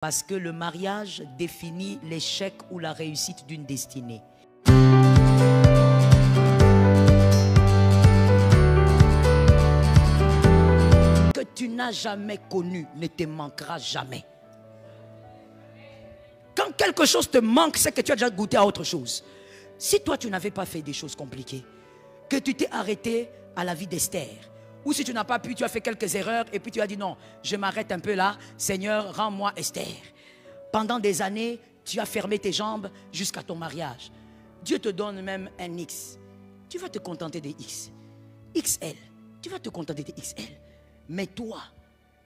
Parce que le mariage définit l'échec ou la réussite d'une destinée. Que tu n'as jamais connu ne te manquera jamais. Quand quelque chose te manque, c'est que tu as déjà goûté à autre chose. Si toi tu n'avais pas fait des choses compliquées, que tu t'es arrêté à la vie d'Esther, ou si tu n'as pas pu, tu as fait quelques erreurs et puis tu as dit non, je m'arrête un peu là, Seigneur, rends-moi Esther. Pendant des années, tu as fermé tes jambes jusqu'à ton mariage. Dieu te donne même un X. Tu vas te contenter des X. XL. Tu vas te contenter des XL. Mais toi,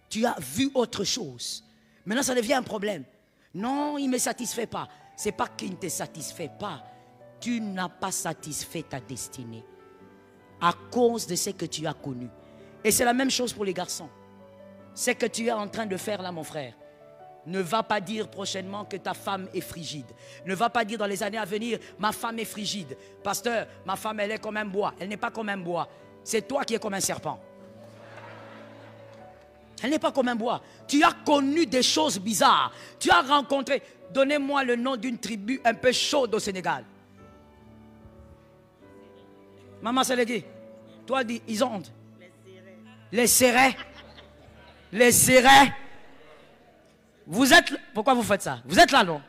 tu as vu autre chose. Maintenant, ça devient un problème. Non, il ne me satisfait pas. Ce n'est pas qu'il ne te satisfait pas. Tu n'as pas satisfait ta destinée. À cause de ce que tu as connu. Et c'est la même chose pour les garçons. Ce que tu es en train de faire là, mon frère. Ne va pas dire prochainement que ta femme est frigide. Ne va pas dire dans les années à venir, ma femme est frigide. Pasteur, ma femme, elle est comme un bois. Elle n'est pas comme un bois. C'est toi qui es comme un serpent. Elle n'est pas comme un bois. Tu as connu des choses bizarres. Tu as rencontré. Donnez-moi le nom d'une tribu un peu chaude au Sénégal. Maman Sélégué, toi dis, ils ont honte. Les Sérés. Les Sérés. Vous êtes... Pourquoi vous faites ça? Vous êtes là, non?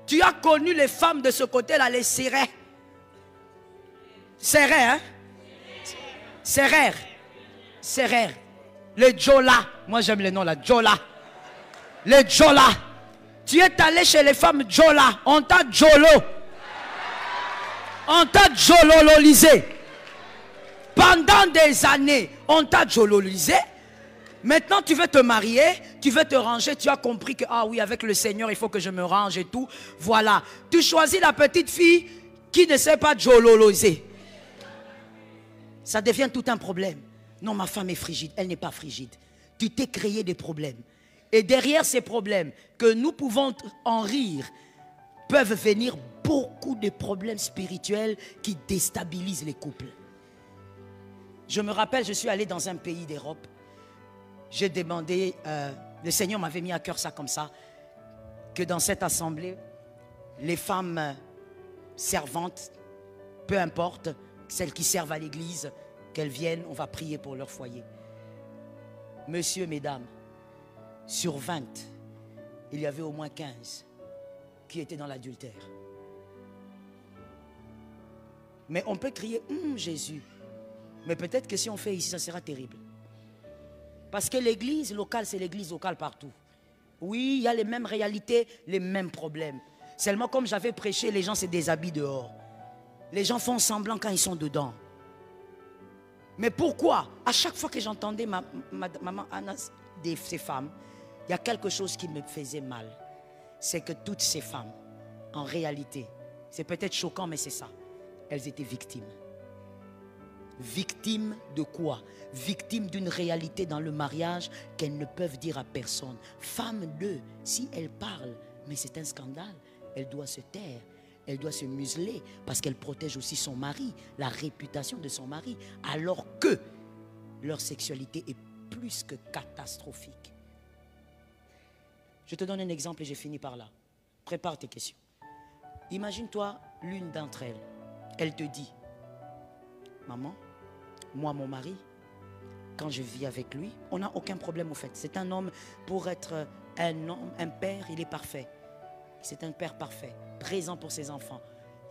Tu as connu les femmes de ce côté-là, les Sérés. Sérés, hein? Sérères. Sérères. Les Djola. Moi, j'aime les noms là. Djola. Les Djola. Tu es allé chez les femmes Djola. On t'a Djolo. On t'a Djololisé. Pendant des années, on t'a Djololisé. Maintenant, tu veux te marier, tu veux te ranger, tu as compris que, ah oui, avec le Seigneur, il faut que je me range et tout. Voilà. Tu choisis la petite fille qui ne sait pas Djololiser. Ça devient tout un problème. Non, ma femme est frigide. Elle n'est pas frigide. Tu t'es créé des problèmes. Et derrière ces problèmes, que nous pouvons en rire, peuvent venir beaucoup de problèmes spirituels qui déstabilisent les couples. Je me rappelle, je suis allé dans un pays d'Europe. J'ai demandé, le Seigneur m'avait mis à cœur ça comme ça, que dans cette assemblée, les femmes servantes, peu importe, celles qui servent à l'église, qu'elles viennent, on va prier pour leur foyer. Messieurs, mesdames, sur 20, il y avait au moins 15 qui étaient dans l'adultère. Mais on peut crier, Jésus. Mais peut-être que si on fait ici, ça sera terrible. Parce que l'église locale, c'est l'église locale partout. Oui, il y a les mêmes réalités, les mêmes problèmes. Seulement comme j'avais prêché, les gens se déshabillent dehors. Les gens font semblant quand ils sont dedans. Mais pourquoi? À chaque fois que j'entendais maman Anna, ces femmes, il y a quelque chose qui me faisait mal. C'est que toutes ces femmes, en réalité, c'est peut-être choquant, mais c'est ça. Elles étaient victimes. Victimes de quoi? Victimes d'une réalité dans le mariage qu'elles ne peuvent dire à personne. Femme de, si elle parle, mais c'est un scandale, elle doit se taire, elle doit se museler parce qu'elle protège aussi son mari, la réputation de son mari, alors que leur sexualité est plus que catastrophique. Je te donne un exemple et j'ai fini par là. Prépare tes questions. Imagine-toi l'une d'entre elles. Elle te dit, maman, moi, mon mari, quand je vis avec lui, on n'a aucun problème au fait. C'est un homme, pour être un homme, un père, il est parfait. C'est un père parfait, présent pour ses enfants.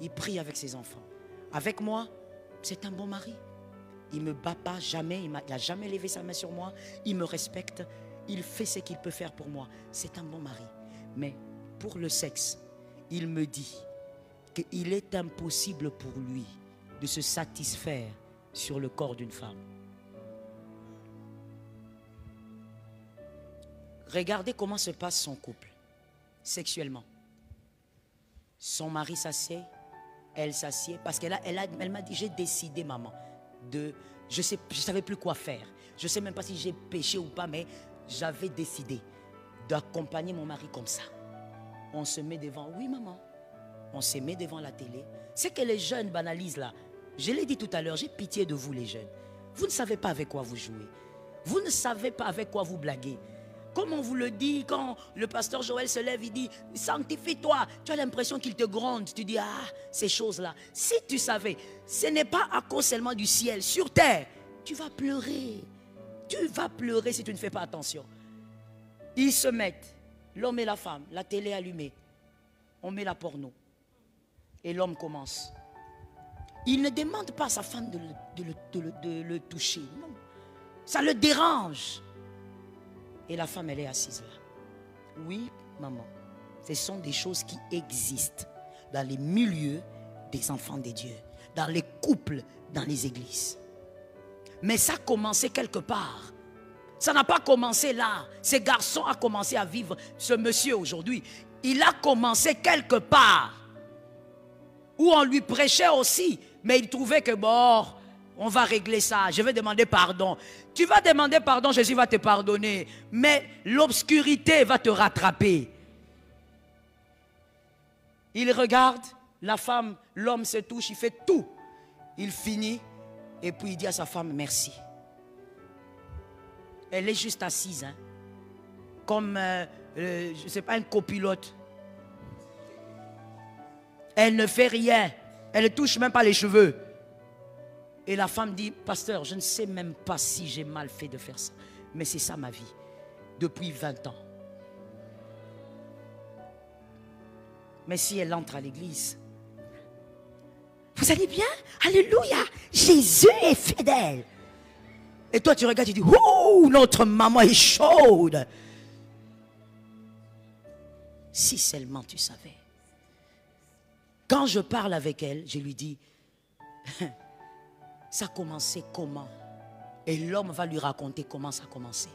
Il prie avec ses enfants. Avec moi, c'est un bon mari. Il ne me bat pas jamais, il n'a jamais levé sa main sur moi. Il me respecte, il fait ce qu'il peut faire pour moi. C'est un bon mari. Mais pour le sexe, il me dit qu'il est impossible pour lui de se satisfaire sur le corps d'une femme. Regardez comment se passe son couple, sexuellement. Son mari s'assied, elle s'assied, parce qu'elle m'a dit, j'ai décidé, maman, je ne savais plus quoi faire. Je ne sais même pas si j'ai péché ou pas, mais j'avais décidé d'accompagner mon mari comme ça. On se met devant, oui maman, on se met devant la télé. C'est que les jeunes banalisent là. Je l'ai dit tout à l'heure, j'ai pitié de vous les jeunes. Vous ne savez pas avec quoi vous jouez. Vous ne savez pas avec quoi vous blaguez. comme on vous le dit, quand le pasteur Joël se lève, il dit, sanctifie-toi. Tu as l'impression qu'il te gronde. Tu dis, ah, ces choses-là. Si tu savais, ce n'est pas à cause seulement du ciel. Sur terre, tu vas pleurer. Tu vas pleurer si tu ne fais pas attention. Ils se mettent, l'homme et la femme, la télé allumée. On met la porno. Et l'homme commence. Il ne demande pas à sa femme de le toucher. Non. Ça le dérange. Et la femme, elle est assise là. Oui, maman. Ce sont des choses qui existent dans les milieux des enfants de Dieu. Dans les couples, dans les églises. Mais ça a commencé quelque part. Ça n'a pas commencé là. Ce garçon a commencé à vivre, ce monsieur aujourd'hui. Il a commencé quelque part. Où on lui prêchait aussi. Mais il trouvait que bon, on va régler ça. Je vais demander pardon. Tu vas demander pardon, Jésus va te pardonner. Mais l'obscurité va te rattraper. Il regarde, la femme, l'homme se touche, il fait tout. Il finit et puis il dit à sa femme merci. Elle est juste assise, hein, comme, je ne sais pas, un copilote. Elle ne fait rien. Elle ne touche même pas les cheveux. Et la femme dit, pasteur, je ne sais même pas si j'ai mal fait de faire ça. Mais c'est ça ma vie. Depuis 20 ans. Mais si elle entre à l'église, vous allez bien? Alléluia! Jésus est fidèle. Et toi tu regardes et tu dis, ouh, notre maman est chaude. Si seulement tu savais. Quand je parle avec elle, je lui dis, ça a commencé comment? Et l'homme va lui raconter comment ça a commencé.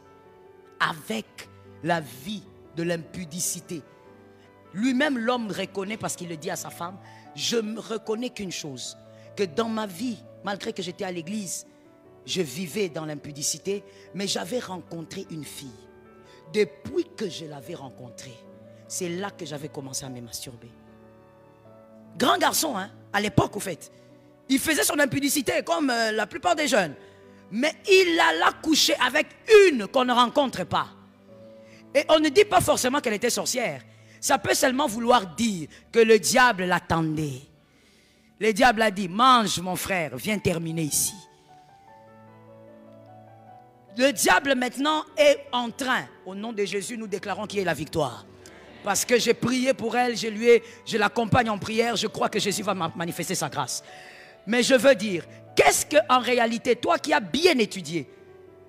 Avec la vie de l'impudicité. Lui-même, l'homme reconnaît, parce qu'il le dit à sa femme, je ne reconnais qu'une chose, que dans ma vie, malgré que j'étais à l'église, je vivais dans l'impudicité, mais j'avais rencontré une fille. Depuis que je l'avais rencontrée, c'est là que j'avais commencé à me masturber. Grand garçon, hein, à l'époque, au fait. Il faisait son impudicité, comme la plupart des jeunes. Mais il alla coucher avec une qu'on ne rencontre pas. Et on ne dit pas forcément qu'elle était sorcière. Ça peut seulement vouloir dire que le diable l'attendait. Le diable a dit, mange mon frère, viens terminer ici. Le diable maintenant est en train, au nom de Jésus, nous déclarons qu'il y ait la victoire. Parce que j'ai prié pour elle, je l'accompagne en prière, je crois que Jésus va manifester sa grâce. Mais je veux dire, qu'est-ce qu'en réalité, toi qui as bien étudié,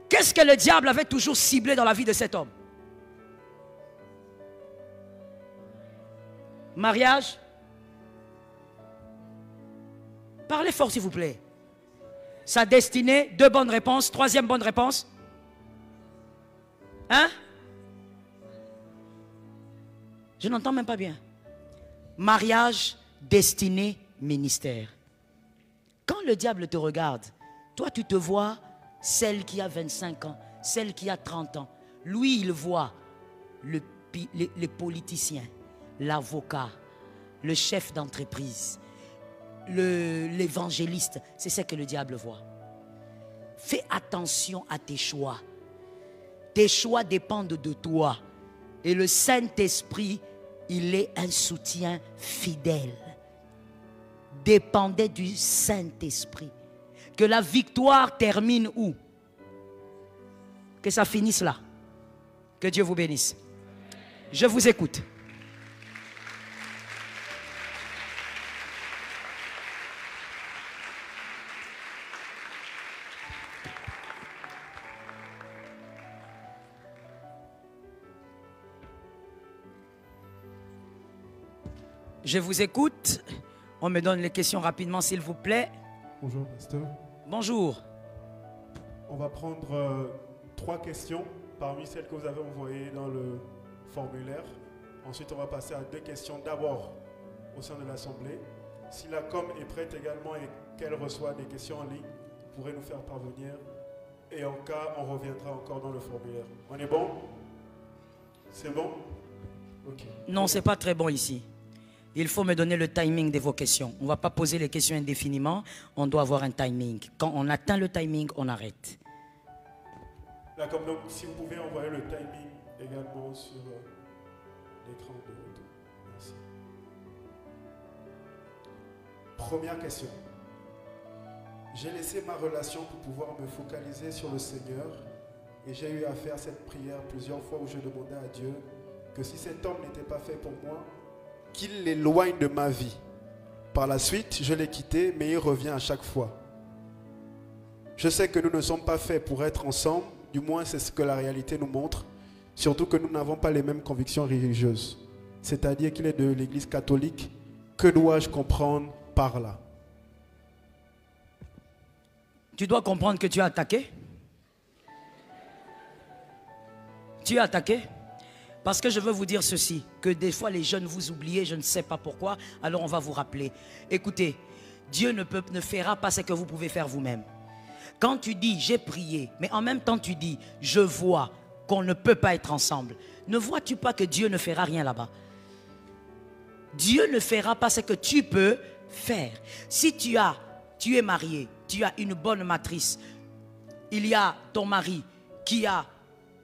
qu'est-ce que le diable avait toujours ciblé dans la vie de cet homme? Mariage? Parlez fort s'il vous plaît. Sa destinée, 2 bonnes réponses, 3e bonne réponse. Hein? Je n'entends même pas bien. Mariage, destinée, ministère. Quand le diable te regarde, toi tu te vois celle qui a 25 ans, celle qui a 30 ans. Lui, il voit les politiciens, l'avocat, le chef d'entreprise, l'évangéliste. C'est ce que le diable voit. Fais attention à tes choix. Tes choix dépendent de toi. Et le Saint-Esprit, il est un soutien fidèle. Dépendez du Saint-Esprit. Que la victoire termine où? Que ça finisse là. Que Dieu vous bénisse. Je vous écoute. Je vous écoute. On me donne les questions rapidement, s'il vous plaît. Bonjour, pasteur. Bonjour. On va prendre 3 questions parmi celles que vous avez envoyées dans le formulaire. Ensuite, on va passer à 2 questions d'abord au sein de l'Assemblée. Si la com est prête également et qu'elle reçoit des questions en ligne, vous pourrez nous faire parvenir. Et en cas, on reviendra encore dans le formulaire. On est bon? C'est bon? Ok. Non, c'est pas très bon ici. Il faut me donner le timing de vos questions. On ne va pas poser les questions indéfiniment. On doit avoir un timing. Quand on atteint le timing, on arrête. D'accord, donc si vous pouvez envoyer le timing également sur l'écran de votre. Merci. Première question. J'ai laissé ma relation pour pouvoir me focaliser sur le Seigneur et j'ai eu à faire cette prière plusieurs fois où je demandais à Dieu que si cet homme n'était pas fait pour moi, qu'il l'éloigne de ma vie. Par la suite, je l'ai quitté, mais il revient à chaque fois. Je sais que nous ne sommes pas faits pour être ensemble, du moins c'est ce que la réalité nous montre, surtout que nous n'avons pas les mêmes convictions religieuses. C'est-à-dire qu'il est de l'Église catholique. Que dois-je comprendre par là? Tu dois comprendre que tu as attaqué. Tu as attaqué. Parce que je veux vous dire ceci, que des fois les jeunes vous oubliez, je ne sais pas pourquoi, alors on va vous rappeler. Écoutez, Dieu ne fera pas ce que vous pouvez faire vous-même. Quand tu dis j'ai prié, mais en même temps tu dis je vois qu'on ne peut pas être ensemble, ne vois-tu pas que Dieu ne fera rien là-bas? Dieu ne fera pas ce que tu peux faire. Si tu es marié, tu as une bonne matrice, il y a ton mari qui a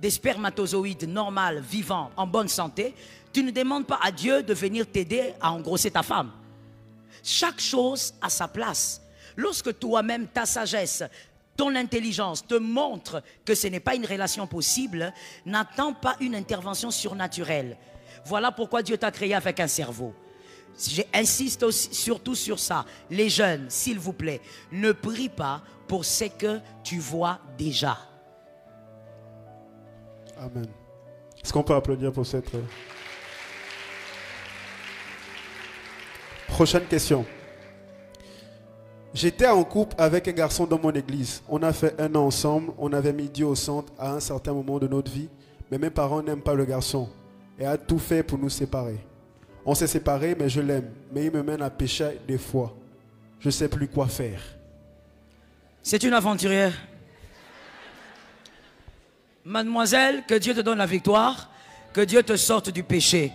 des spermatozoïdes normaux, vivants, en bonne santé, tu ne demandes pas à Dieu de venir t'aider à engrosser ta femme. Chaque chose a sa place. Lorsque toi-même, ta sagesse, ton intelligence te montre que ce n'est pas une relation possible, n'attends pas une intervention surnaturelle. Voilà pourquoi Dieu t'a créé avec un cerveau. J'insiste aussi, surtout sur ça. Les jeunes, s'il vous plaît, ne prie pas pour ce que tu vois déjà. Amen. Est-ce qu'on peut applaudir pour cette... Prochaine question. J'étais en couple avec un garçon dans mon église. On a fait 1 an ensemble. On avait mis Dieu au centre à un certain moment de notre vie. Mais mes parents n'aiment pas le garçon et a tout fait pour nous séparer. On s'est séparés, mais je l'aime. Mais il me mène à pécher des fois. Je ne sais plus quoi faire. C'est une aventurière. Mademoiselle, que Dieu te donne la victoire, que Dieu te sorte du péché.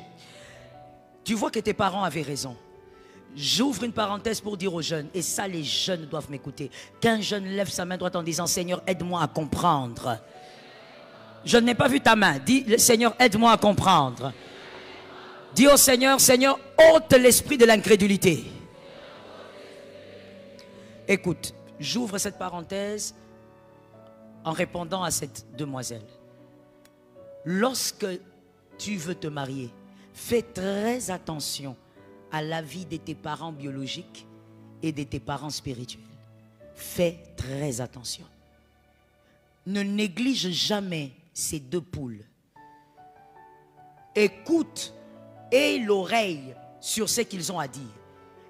Tu vois que tes parents avaient raison. J'ouvre une parenthèse pour dire aux jeunes, et ça les jeunes doivent m'écouter, qu'un jeune lève sa main droite en disant « Seigneur, aide-moi à comprendre ». Je n'ai pas vu ta main. Dis « Seigneur, aide-moi à comprendre ». Dis au Seigneur, Seigneur, ôte l'esprit de l'incrédulité. Écoute, j'ouvre cette parenthèse en répondant à cette demoiselle. Lorsque tu veux te marier, fais très attention à la vie de tes parents biologiques et de tes parents spirituels. Fais très attention. Ne néglige jamais ces 2 poules. Écoute, aie l'oreille sur ce qu'ils ont à dire.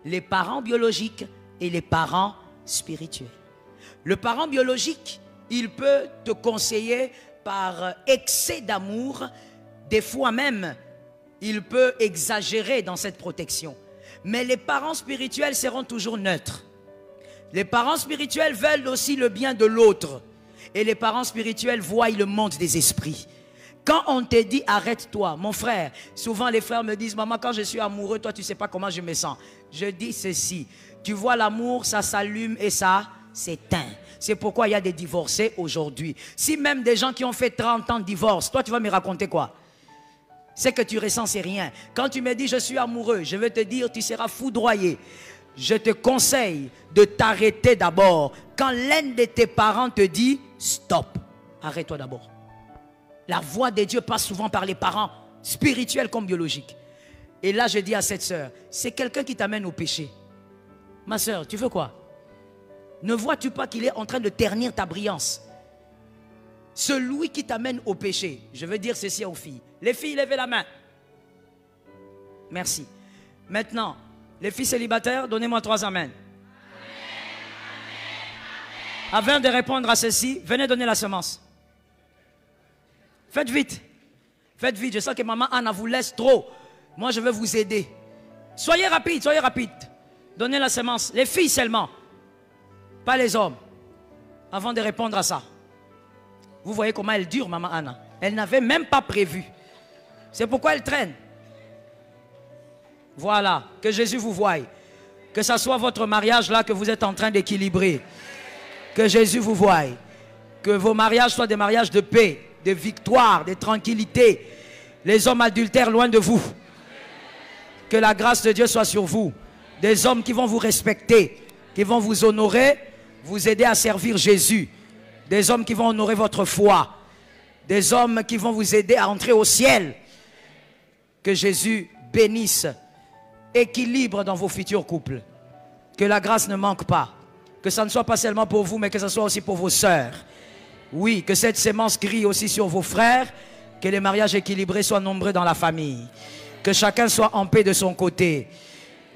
Les parents biologiques et les parents spirituels. Le parent biologique, il peut te conseiller par excès d'amour. Des fois même, il peut exagérer dans cette protection. Mais les parents spirituels seront toujours neutres. Les parents spirituels veulent aussi le bien de l'autre. Et les parents spirituels voient le monde des esprits. Quand on te dit arrête-toi, mon frère, souvent les frères me disent maman, quand je suis amoureux, toi tu ne sais pas comment je me sens. Je dis ceci, tu vois l'amour, ça s'allume et ça s'éteint. C'est pourquoi il y a des divorcés aujourd'hui. Si même des gens qui ont fait 30 ans de divorce, toi tu vas me raconter quoi? C'est que tu ressens, c'est rien. Quand tu me dis je suis amoureux, je vais te dire tu seras foudroyé. Je te conseille de t'arrêter d'abord. Quand l'un de tes parents te dit stop, arrête-toi d'abord. La voix de Dieu passe souvent par les parents, spirituels comme biologiques. Et là je dis à cette sœur, c'est quelqu'un qui t'amène au péché. Ma sœur, tu veux quoi? Ne vois-tu pas qu'il est en train de ternir ta brillance? Celui qui t'amène au péché, je veux dire ceci aux filles. Les filles, levez la main. Merci. Maintenant, les filles célibataires, donnez-moi 3 amens. Avant de répondre à ceci, venez donner la semence. Faites vite. Faites vite. Je sens que maman Anna vous laisse trop. Moi, je veux vous aider. Soyez rapide, soyez rapide. Donnez la semence. Les filles seulement. Pas les hommes. Avant de répondre à ça. Vous voyez comment elle dure, maman Anna. Elle n'avait même pas prévu. C'est pourquoi elle traîne. Voilà. Que Jésus vous voie. Que ce soit votre mariage là que vous êtes en train d'équilibrer. Que Jésus vous voie. Que vos mariages soient des mariages de paix, de victoire, de tranquillité. Les hommes adultères loin de vous. Que la grâce de Dieu soit sur vous. Des hommes qui vont vous respecter, qui vont vous honorer, vous aider à servir Jésus. Des hommes qui vont honorer votre foi. Des hommes qui vont vous aider à entrer au ciel. Que Jésus bénisse, équilibre dans vos futurs couples. Que la grâce ne manque pas. Que ça ne soit pas seulement pour vous, mais que ce soit aussi pour vos sœurs. Oui, que cette sémence grille aussi sur vos frères. Que les mariages équilibrés soient nombreux dans la famille. Que chacun soit en paix de son côté.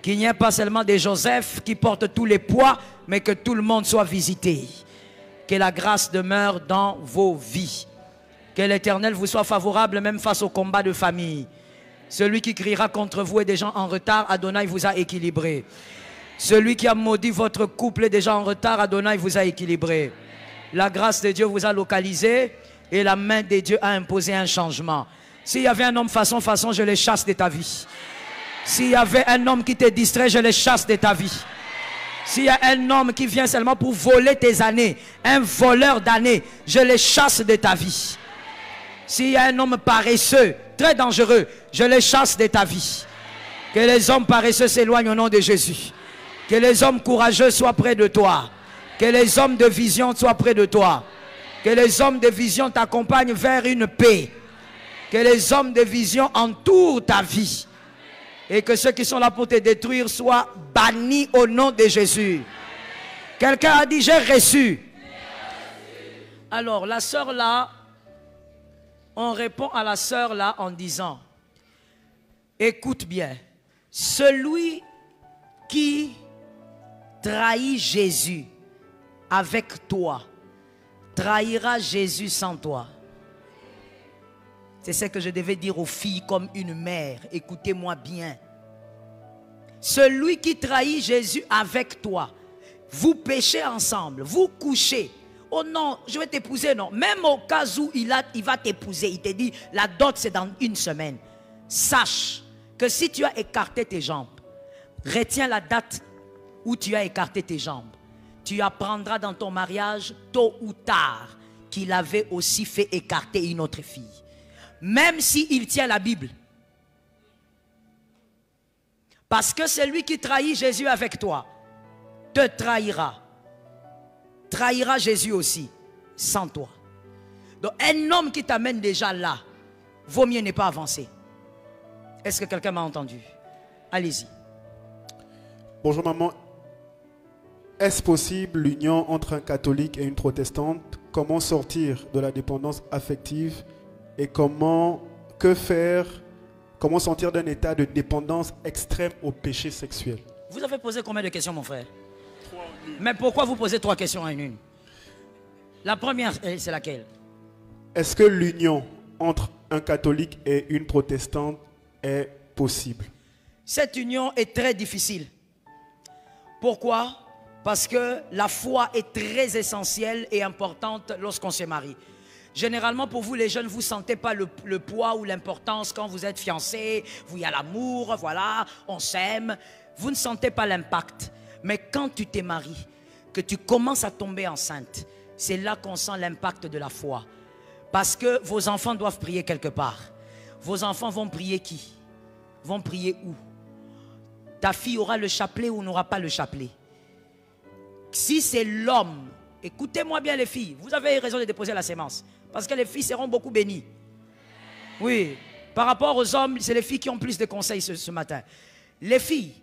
Qu'il n'y ait pas seulement des Joseph qui portent tous les poids, mais que tout le monde soit visité. Que la grâce demeure dans vos vies. Que l'Éternel vous soit favorable même face au combat de famille. Celui qui criera contre vous et des gens en retard, Adonai vous a équilibré. Celui qui a maudit votre couple et des gens en retard, Adonai vous a équilibré. La grâce de Dieu vous a localisé et la main de Dieu a imposé un changement. S'il y avait un homme façon, je les chasse de ta vie. S'il y avait un homme qui te distrait, je les chasse de ta vie. S'il y a un homme qui vient seulement pour voler tes années, un voleur d'années, je les chasse de ta vie. S'il y a un homme paresseux, très dangereux, je les chasse de ta vie. Que les hommes paresseux s'éloignent au nom de Jésus. Que les hommes courageux soient près de toi. Que les hommes de vision soient près de toi. Que les hommes de vision t'accompagnent vers une paix. Que les hommes de vision entourent ta vie. Et que ceux qui sont là pour te détruire soient bannis au nom de Jésus. Quelqu'un a dit, j'ai reçu. Alors, la sœur là, on répond à la sœur là en disant, écoute bien, celui qui trahit Jésus avec toi, trahira Jésus sans toi. C'est ce que je devais dire aux filles comme une mère. Écoutez-moi bien. Celui qui trahit Jésus avec toi, vous péchez ensemble, vous couchez. Oh non, je vais t'épouser, non. Même au cas où il va t'épouser, il te dit, la dot c'est dans une semaine. Sache que si tu as écarté tes jambes, retiens la date où tu as écarté tes jambes. Tu apprendras dans ton mariage, tôt ou tard, qu'il avait aussi fait écarter une autre fille. Même s'il tient la Bible. Parce que celui qui trahit Jésus avec toi, te trahira. Trahira Jésus aussi, sans toi. Donc un homme qui t'amène déjà là, vaut mieux ne pas avancer. Est-ce que quelqu'un m'a entendu? Allez-y. Bonjour maman. Est-ce possible l'union entre un catholique et une protestante? Comment sortir de la dépendance affective? Et que faire? Comment sortir d'un état de dépendance extrême au péché sexuel? Vous avez posé combien de questions, mon frère? 3 en 1. Mais pourquoi vous posez 3 questions en une? La première, c'est laquelle? Est-ce que l'union entre un catholique et une protestante est possible? Cette union est très difficile. Pourquoi? Parce que la foi est très essentielle et importante lorsqu'on se marie. Généralement, pour vous, les jeunes, vous ne sentez pas le poids ou l'importance quand vous êtes fiancés. Il y a l'amour, voilà, on s'aime. Vous ne sentez pas l'impact. Mais quand tu te maries, que tu commences à tomber enceinte, c'est là qu'on sent l'impact de la foi. Parce que vos enfants doivent prier quelque part. Vos enfants vont prier qui? Vont prier où? Ta fille aura le chapelet ou n'aura pas le chapelet? Si c'est l'homme, écoutez-moi bien les filles, vous avez raison de déposer la sémence. Parce que les filles seront beaucoup bénies. Oui, par rapport aux hommes, c'est les filles qui ont plus de conseils ce matin. Les filles,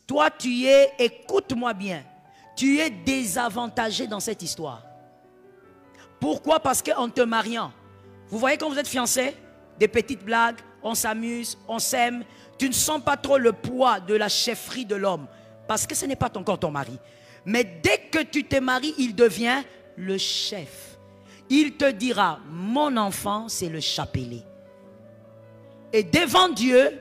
toi tu es, écoute-moi bien, tu es désavantagé dans cette histoire. Pourquoi? Parce qu'en te mariant, vous voyez quand vous êtes fiancés, des petites blagues, on s'amuse, on s'aime. Tu ne sens pas trop le poids de la chefferie de l'homme. Parce que ce n'est pas encore ton mari. Mais dès que tu te maries, il devient le chef. Il te dira, mon enfant, c'est le chapelet. Et devant Dieu,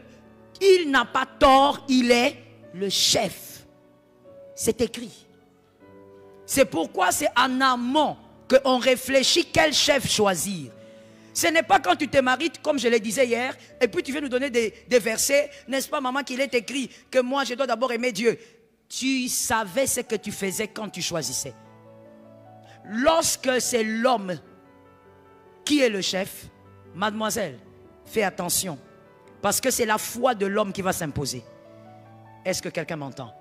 il n'a pas tort, il est le chef. C'est écrit. C'est pourquoi c'est en amont qu'on réfléchit quel chef choisir. Ce n'est pas quand tu te maries, comme je le disais hier, et puis tu viens nous donner des versets, n'est-ce pas maman, qu'il est écrit que moi je dois d'abord aimer Dieu. Tu savais ce que tu faisais quand tu choisissais. Lorsque c'est l'homme Qui est le chef? Mademoiselle, fais attention. Parce que c'est la foi de l'homme qui va s'imposer. Est-ce que quelqu'un m'entend?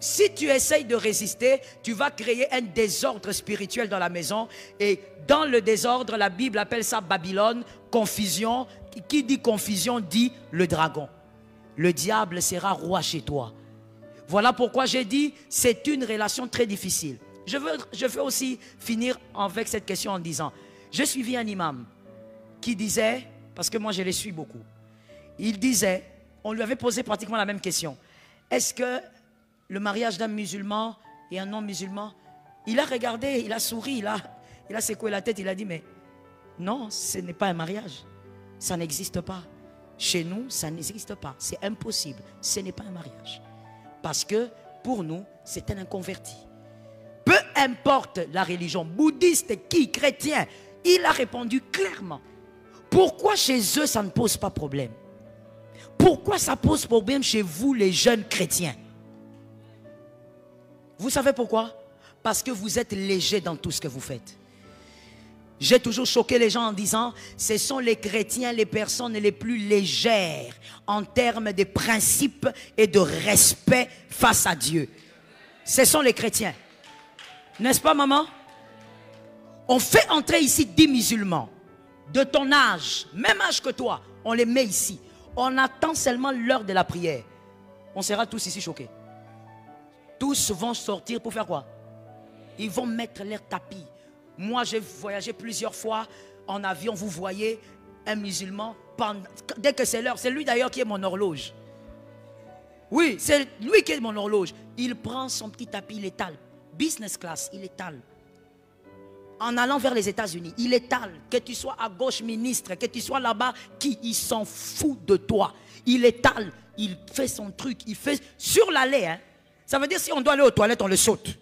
Si tu essayes de résister, tu vas créer un désordre spirituel dans la maison. Et dans le désordre, la Bible appelle ça Babylone, confusion. Qui dit confusion dit le dragon. Le diable sera roi chez toi. Voilà pourquoi j'ai dit, c'est une relation très difficile. Je veux aussi finir avec cette question en disant, j'ai suivi un imam qui disait, parce que moi je les suis beaucoup, il disait, on lui avait posé pratiquement la même question. Est-ce que le mariage d'un musulman et un non-musulman, il a regardé, il a souri, il a secoué la tête, il a dit, mais non, ce n'est pas un mariage. Ça n'existe pas. Chez nous, ça n'existe pas. C'est impossible. Ce n'est pas un mariage. Parce que pour nous, c'est un inconverti. Peu importe la religion, bouddhiste, chrétien, il a répondu clairement. Pourquoi chez eux, ça ne pose pas problème? Pourquoi ça pose problème chez vous, les jeunes chrétiens? Vous savez pourquoi? Parce que vous êtes légers dans tout ce que vous faites. J'ai toujours choqué les gens en disant, ce sont les chrétiens, les personnes les plus légères en termes de principes et de respect face à Dieu. Ce sont les chrétiens. N'est-ce pas, maman? On fait entrer ici 10 musulmans de ton âge, même âge que toi. On les met ici. On attend seulement l'heure de la prière. On sera tous ici choqués. Tous vont sortir pour faire quoi? Ils vont mettre leur tapis. Moi, j'ai voyagé plusieurs fois en avion. Vous voyez un musulman, dès que c'est l'heure, c'est lui d'ailleurs qui est mon horloge. Oui, c'est lui qui est mon horloge. Il prend son petit tapis, il étale. Business class, il étale. En allant vers les États-Unis, il étale. Que tu sois à gauche ministre, que tu sois là-bas, il s'en fout de toi. Il étale, il fait son truc, il fait sur l'allée. Hein. Ça veut dire si on doit aller aux toilettes, on le saute.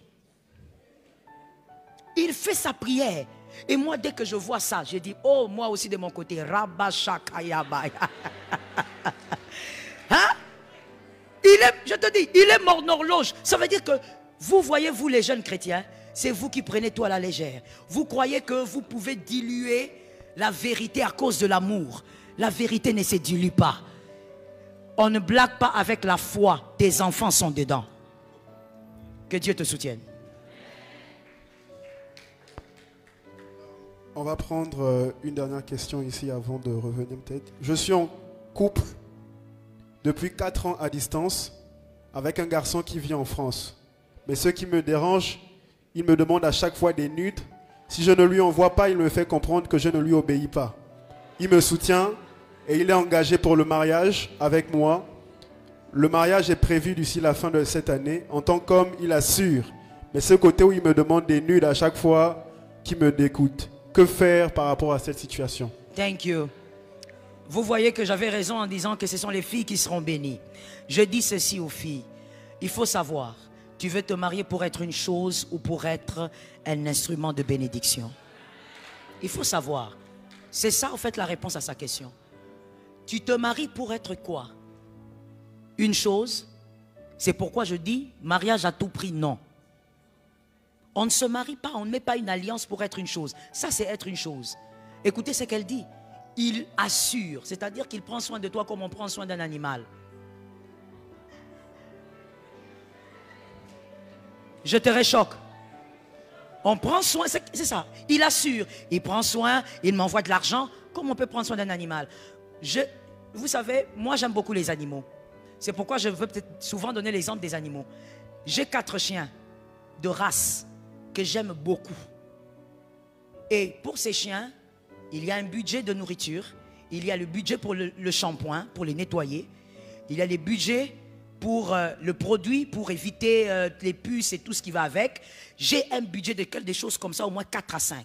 Il fait sa prière. Et moi, dès que je vois ça, je dis, oh, moi aussi de mon côté, Rabashakayabaya. Hein? Je te dis, il est mon horloge. Ça veut dire que vous voyez, vous les jeunes chrétiens, c'est vous qui prenez tout à la légère. Vous croyez que vous pouvez diluer la vérité à cause de l'amour. La vérité ne se dilue pas. On ne blague pas avec la foi. Tes enfants sont dedans. Que Dieu te soutienne. On va prendre une dernière question ici avant de revenir peut-être. Je suis en couple depuis 4 ans à distance avec un garçon qui vit en France. Mais ce qui me dérange, il me demande à chaque fois des nudes. Si je ne lui envoie pas, il me fait comprendre que je ne lui obéis pas. Il me soutient et il est engagé pour le mariage avec moi. Le mariage est prévu d'ici la fin de cette année. En tant qu'homme, il assure. Mais ce côté où il me demande des nudes à chaque fois, qui me dégoûte. Que faire par rapport à cette situation? Thank you. Vous voyez que j'avais raison en disant que ce sont les filles qui seront bénies. Je dis ceci aux filles. Il faut savoir, tu veux te marier pour être une chose ou pour être un instrument de bénédiction? Il faut savoir. C'est ça en fait la réponse à sa question. Tu te maries pour être quoi? Une chose. C'est pourquoi je dis mariage à tout prix, non. On ne se marie pas, on ne met pas une alliance pour être une chose. Ça, c'est être une chose. Écoutez ce qu'elle dit. Il assure, c'est-à-dire qu'il prend soin de toi comme on prend soin d'un animal. Je te réchoque. On prend soin, c'est ça. Il assure, il prend soin, il m'envoie de l'argent, comme on peut prendre soin d'un animal. Vous savez, moi j'aime beaucoup les animaux. C'est pourquoi je veux peut-être souvent donner l'exemple des animaux. J'ai 4 chiens de race que j'aime beaucoup. Et pour ces chiens, il y a un budget de nourriture, il y a le budget pour le shampoing, pour les nettoyer, il y a les budgets pour le produit, pour éviter les puces et tout ce qui va avec. J'ai un budget de des choses comme ça, au moins 4 à 5.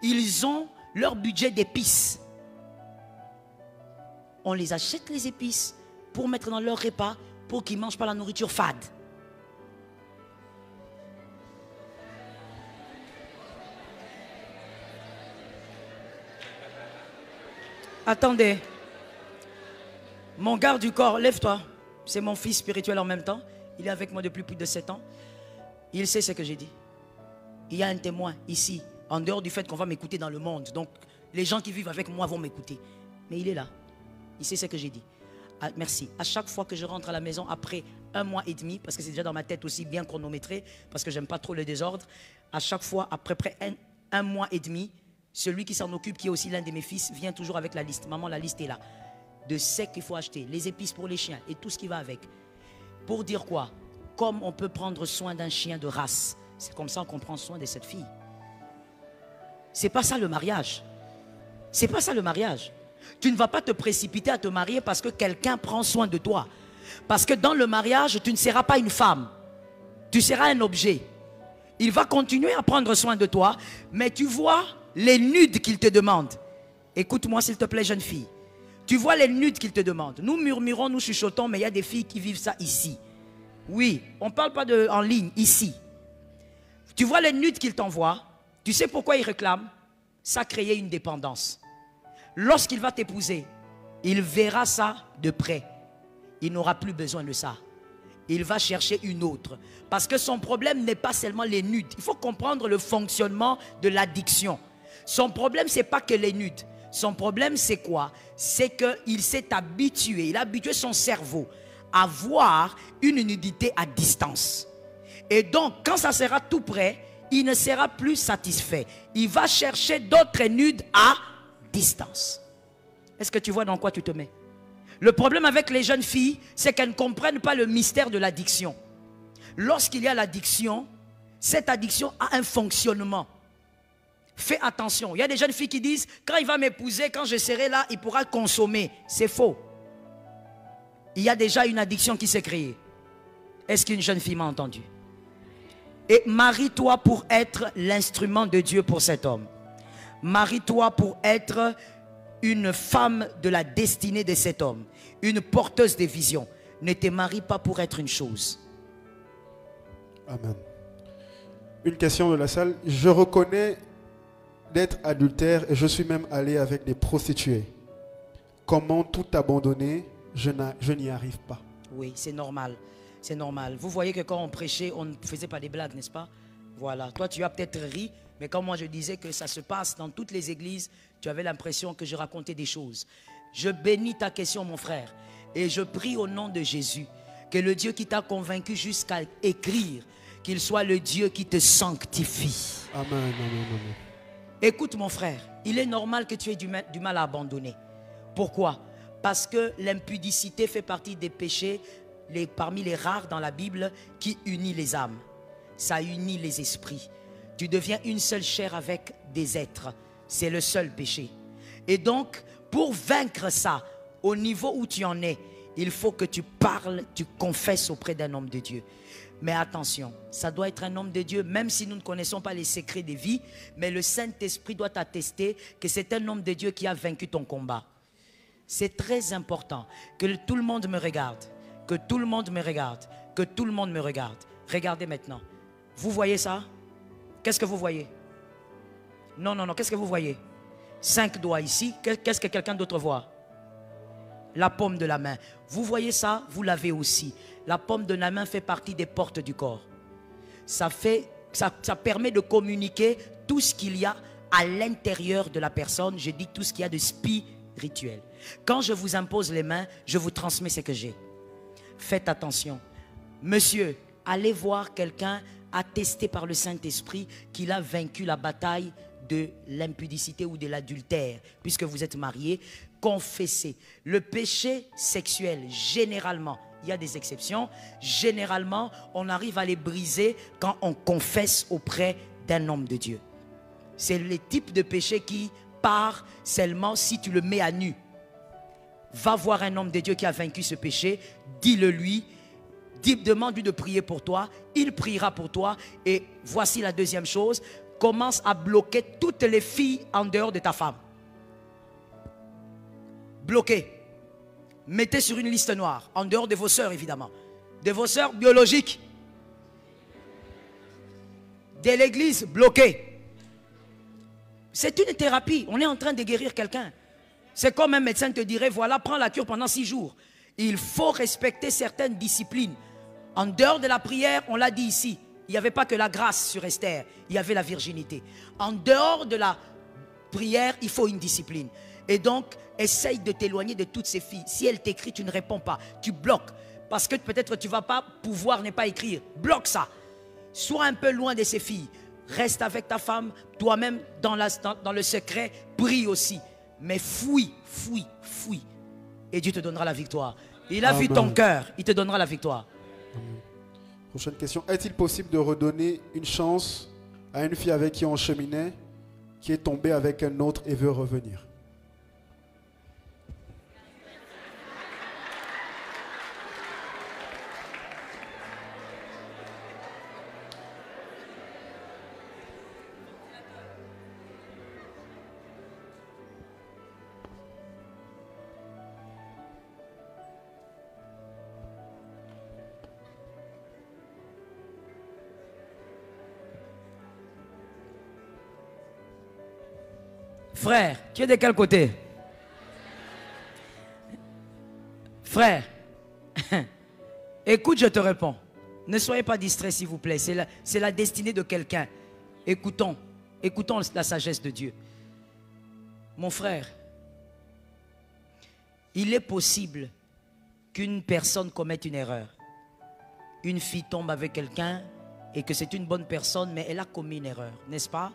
Ils ont leur budget d'épices. On les achète les épices pour mettre dans leur repas, pour qu'ils ne mangent pas la nourriture fade. Attendez. Mon garde du corps, lève-toi. C'est mon fils spirituel en même temps. Il est avec moi depuis plus de 7 ans. Il sait ce que j'ai dit. Il y a un témoin ici En dehors du fait qu'on va m'écouter dans le monde. Donc, les gens qui vivent avec moi vont m'écouter. Mais il est là. Il sait ce que j'ai dit. Ah, merci. À chaque fois que je rentre à la maison, après 1 mois et demi, parce que c'est déjà dans ma tête aussi bien chronométré, parce que j'aime pas trop le désordre, à chaque fois, après près un mois et demi, celui qui s'en occupe, qui est aussi l'un de mes fils, vient toujours avec la liste. Maman, la liste est là. De ce qu'il faut acheter, les épices pour les chiens et tout ce qui va avec. Pour dire quoi? Comme on peut prendre soin d'un chien de race, c'est comme ça qu'on prend soin de cette fille. C'est pas ça le mariage. C'est pas ça le mariage. Tu ne vas pas te précipiter à te marier parce que quelqu'un prend soin de toi. Parce que dans le mariage, tu ne seras pas une femme. Tu seras un objet. Il va continuer à prendre soin de toi, mais tu vois les nudes qu'il te demande. Écoute-moi s'il te plaît, jeune fille. Tu vois les nudes qu'il te demande. Nous murmurons, nous chuchotons, mais il y a des filles qui vivent ça ici. Oui, on ne parle pas en ligne, ici. Tu vois les nudes qu'il t'envoie. Tu sais pourquoi il réclame? Ça crée une dépendance. Lorsqu'il va t'épouser, il verra ça de près. Il n'aura plus besoin de ça. Il va chercher une autre. Parce que son problème n'est pas seulement les nudes. Il faut comprendre le fonctionnement de l'addiction. Son problème, ce n'est pas que les nudes. Son problème, c'est quoi? C'est qu'il s'est habitué, il a habitué son cerveau à voir une nudité à distance. Et donc, quand ça sera tout près, il ne sera plus satisfait. Il va chercher d'autres nudes à distance. Est-ce que tu vois dans quoi tu te mets? Le problème avec les jeunes filles, c'est qu'elles ne comprennent pas le mystère de l'addiction. Lorsqu'il y a l'addiction, cette addiction a un fonctionnement. Fais attention. Il y a des jeunes filles qui disent, quand il va m'épouser, quand je serai là, il pourra consommer. C'est faux. Il y a déjà une addiction qui s'est créée. Est-ce qu'une jeune fille m'a entendu? Et marie-toi pour être l'instrument de Dieu pour cet homme. Marie-toi pour être une femme de la destinée de cet homme. Une porteuse de vision. Ne te marie pas pour être une chose. Amen. Une question de la salle. Je reconnais d'être adultère et je suis même allé avec des prostituées. Comment tout abandonner? Je n'y arrive pas. Oui, c'est normal. C'est normal. Vous voyez que quand on prêchait, on ne faisait pas des blagues, n'est-ce pas? Voilà. Toi, tu as peut-être ri, mais quand moi je disais que ça se passe dans toutes les églises, tu avais l'impression que je racontais des choses. Je bénis ta question, mon frère. Et je prie au nom de Jésus que le Dieu qui t'a convaincu jusqu'à écrire, qu'il soit le Dieu qui te sanctifie. Amen, amen, amen. Écoute mon frère, il est normal que tu aies du mal à abandonner. Pourquoi? Parce que l'impudicité fait partie des péchés parmi les rares dans la Bible qui unit les âmes. Ça unit les esprits. Tu deviens une seule chair avec des êtres. C'est le seul péché. Et donc, pour vaincre ça, au niveau où tu en es, il faut que tu parles, tu confesses auprès d'un homme de Dieu. Mais attention, ça doit être un homme de Dieu, même si nous ne connaissons pas les secrets des vies, mais le Saint-Esprit doit attester que c'est un homme de Dieu qui a vaincu ton combat. C'est très important que tout le monde me regarde, que tout le monde me regarde, que tout le monde me regarde. Regardez maintenant. Vous voyez ça? Qu'est-ce que vous voyez? Non, non, non, qu'est-ce que vous voyez? 5 doigts ici, qu'est-ce que quelqu'un d'autre voit? La paume de la main. Vous voyez ça? Vous l'avez aussi. La paume de la main fait partie des portes du corps. Ça permet de communiquer tout ce qu'il y a à l'intérieur de la personne. Je dis tout ce qu'il y a de spirituel. Quand je vous impose les mains, je vous transmets ce que j'ai. Faites attention. Monsieur, allez voir quelqu'un attesté par le Saint-Esprit qu'il a vaincu la bataille de l'impudicité ou de l'adultère. Puisque vous êtes mariés, confessez. Le péché sexuel, généralement, il y a des exceptions, généralement, on arrive à les briser quand on confesse auprès d'un homme de Dieu. C'est le type de péché qui part seulement si tu le mets à nu. Va voir un homme de Dieu qui a vaincu ce péché, dis-le lui, demande-lui de prier pour toi, il priera pour toi. Et voici la deuxième chose, commence à bloquer toutes les filles en dehors de ta femme. Bloquez. Mettez sur une liste noire, en dehors de vos sœurs évidemment, de vos sœurs biologiques, de l'église, bloquez. C'est une thérapie, on est en train de guérir quelqu'un. C'est comme un médecin te dirait, voilà, prends la cure pendant 6 jours. Il faut respecter certaines disciplines. En dehors de la prière, on l'a dit ici, il n'y avait pas que la grâce sur Esther, il y avait la virginité. En dehors de la prière, il faut une discipline. Et donc, essaye de t'éloigner de toutes ces filles. Si elle t'écrit, tu ne réponds pas, tu bloques. Parce que peut-être tu ne vas pas pouvoir ne pas écrire. Bloque ça. Sois un peu loin de ces filles. Reste avec ta femme, toi-même dans le secret, prie aussi. Mais fouille. Et Dieu te donnera la victoire. Il a vu ton cœur, il te donnera la victoire. Amen. Prochaine question. Est-il possible de redonner une chance à une fille avec qui on cheminait, qui est tombée avec un autre et veut revenir? Frère, tu es de quel côté? Frère, écoute, je te réponds. Ne soyez pas distrait, s'il vous plaît. C'est la destinée de quelqu'un. Écoutons la sagesse de Dieu. Mon frère, il est possible qu'une personne commette une erreur. Une fille tombe avec quelqu'un et que c'est une bonne personne, mais elle a commis une erreur, n'est-ce pas?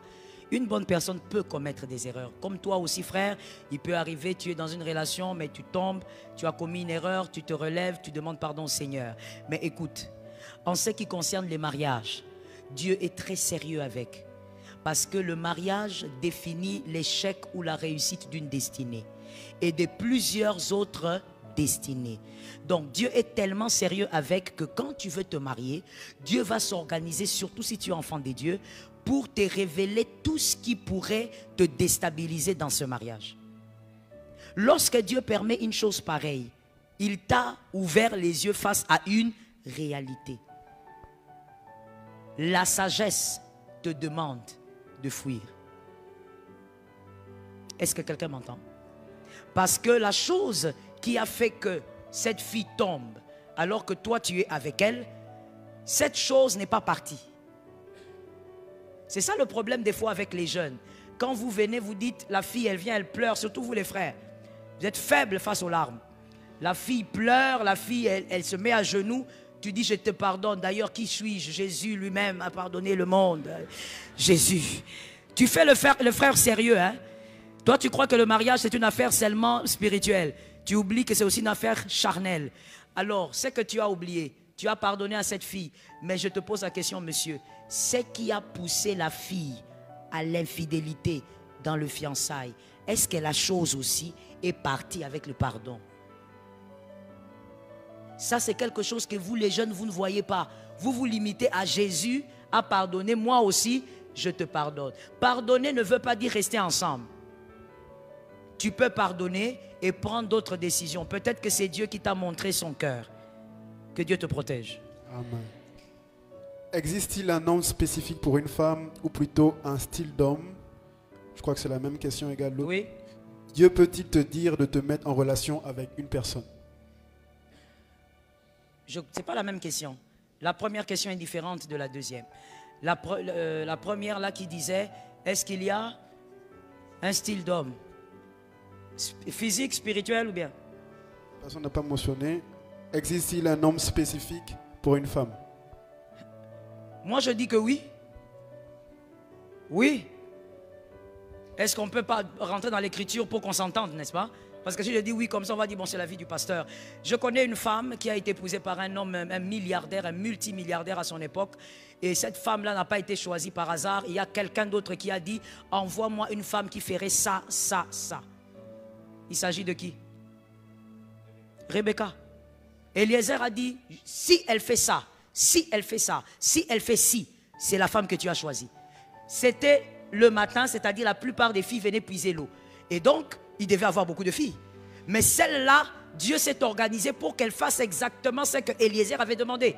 Une bonne personne peut commettre des erreurs. Comme toi aussi, frère, il peut arriver, tu es dans une relation, mais tu tombes, tu as commis une erreur, tu te relèves, tu demandes pardon au Seigneur. Mais écoute, en ce qui concerne les mariages, Dieu est très sérieux avec. Parce que le mariage définit l'échec ou la réussite d'une destinée et de plusieurs autres destinées. Donc Dieu est tellement sérieux avec que quand tu veux te marier, Dieu va s'organiser, surtout si tu es enfant de Dieu, pour te révéler tout ce qui pourrait te déstabiliser dans ce mariage. Lorsque Dieu permet une chose pareille, il t'a ouvert les yeux face à une réalité. La sagesse te demande de fuir. Est-ce que quelqu'un m'entend? Parce que la chose qui a fait que cette fille tombe alors que toi tu es avec elle, cette chose n'est pas partie. C'est ça le problème des fois avec les jeunes. Quand vous venez, vous dites, la fille elle vient, elle pleure, surtout vous les frères. Vous êtes faibles face aux larmes. La fille pleure, la fille elle se met à genoux. Tu dis je te pardonne. D'ailleurs qui suis-je? Jésus lui-même a pardonné le monde. Jésus. Tu fais le frère sérieux, hein? Toi tu crois que le mariage c'est une affaire seulement spirituelle. Tu oublies que c'est aussi une affaire charnelle. Alors c'est que tu as oublié. Tu as pardonné à cette fille. Mais je te pose la question, monsieur. Ce qui a poussé la fille à l'infidélité dans le fiançailles, est-ce que la chose aussi est partie avec le pardon? Ça c'est quelque chose que vous les jeunes, vous ne voyez pas. Vous vous limitez à Jésus, à pardonner. Moi aussi, je te pardonne. Pardonner ne veut pas dire rester ensemble. Tu peux pardonner et prendre d'autres décisions. Peut-être que c'est Dieu qui t'a montré son cœur. Que Dieu te protège. Amen. Existe-t-il un nom spécifique pour une femme ou plutôt un style d'homme? Je crois que c'est la même question égale l'autre. Oui. Dieu peut-il te dire de te mettre en relation avec une personne? Ce n'est pas la même question. La première question est différente de la deuxième. La première là qui disait, est-ce qu'il y a un style d'homme? Physique, spirituel ou bien? Personne n'a pas mentionné. Existe-t-il un homme spécifique pour une femme? Moi, je dis que oui. Oui. Est-ce qu'on ne peut pas rentrer dans l'écriture pour qu'on s'entende, n'est-ce pas? Parce que si je dis oui, comme ça, on va dire, bon, c'est la vie du pasteur. Je connais une femme qui a été épousée par un homme, un milliardaire, un multimilliardaire à son époque. Et cette femme-là n'a pas été choisie par hasard. Il y a quelqu'un d'autre qui a dit, envoie-moi une femme qui ferait ça, ça, ça. Il s'agit de qui? Rebecca. Eliezer a dit, si elle fait ça, si elle fait ça, si elle fait ci, c'est la femme que tu as choisie. C'était le matin, c'est-à-dire la plupart des filles venaient puiser l'eau. Et donc, il devait avoir beaucoup de filles. Mais celle-là, Dieu s'est organisé pour qu'elle fasse exactement ce que Eliezer avait demandé.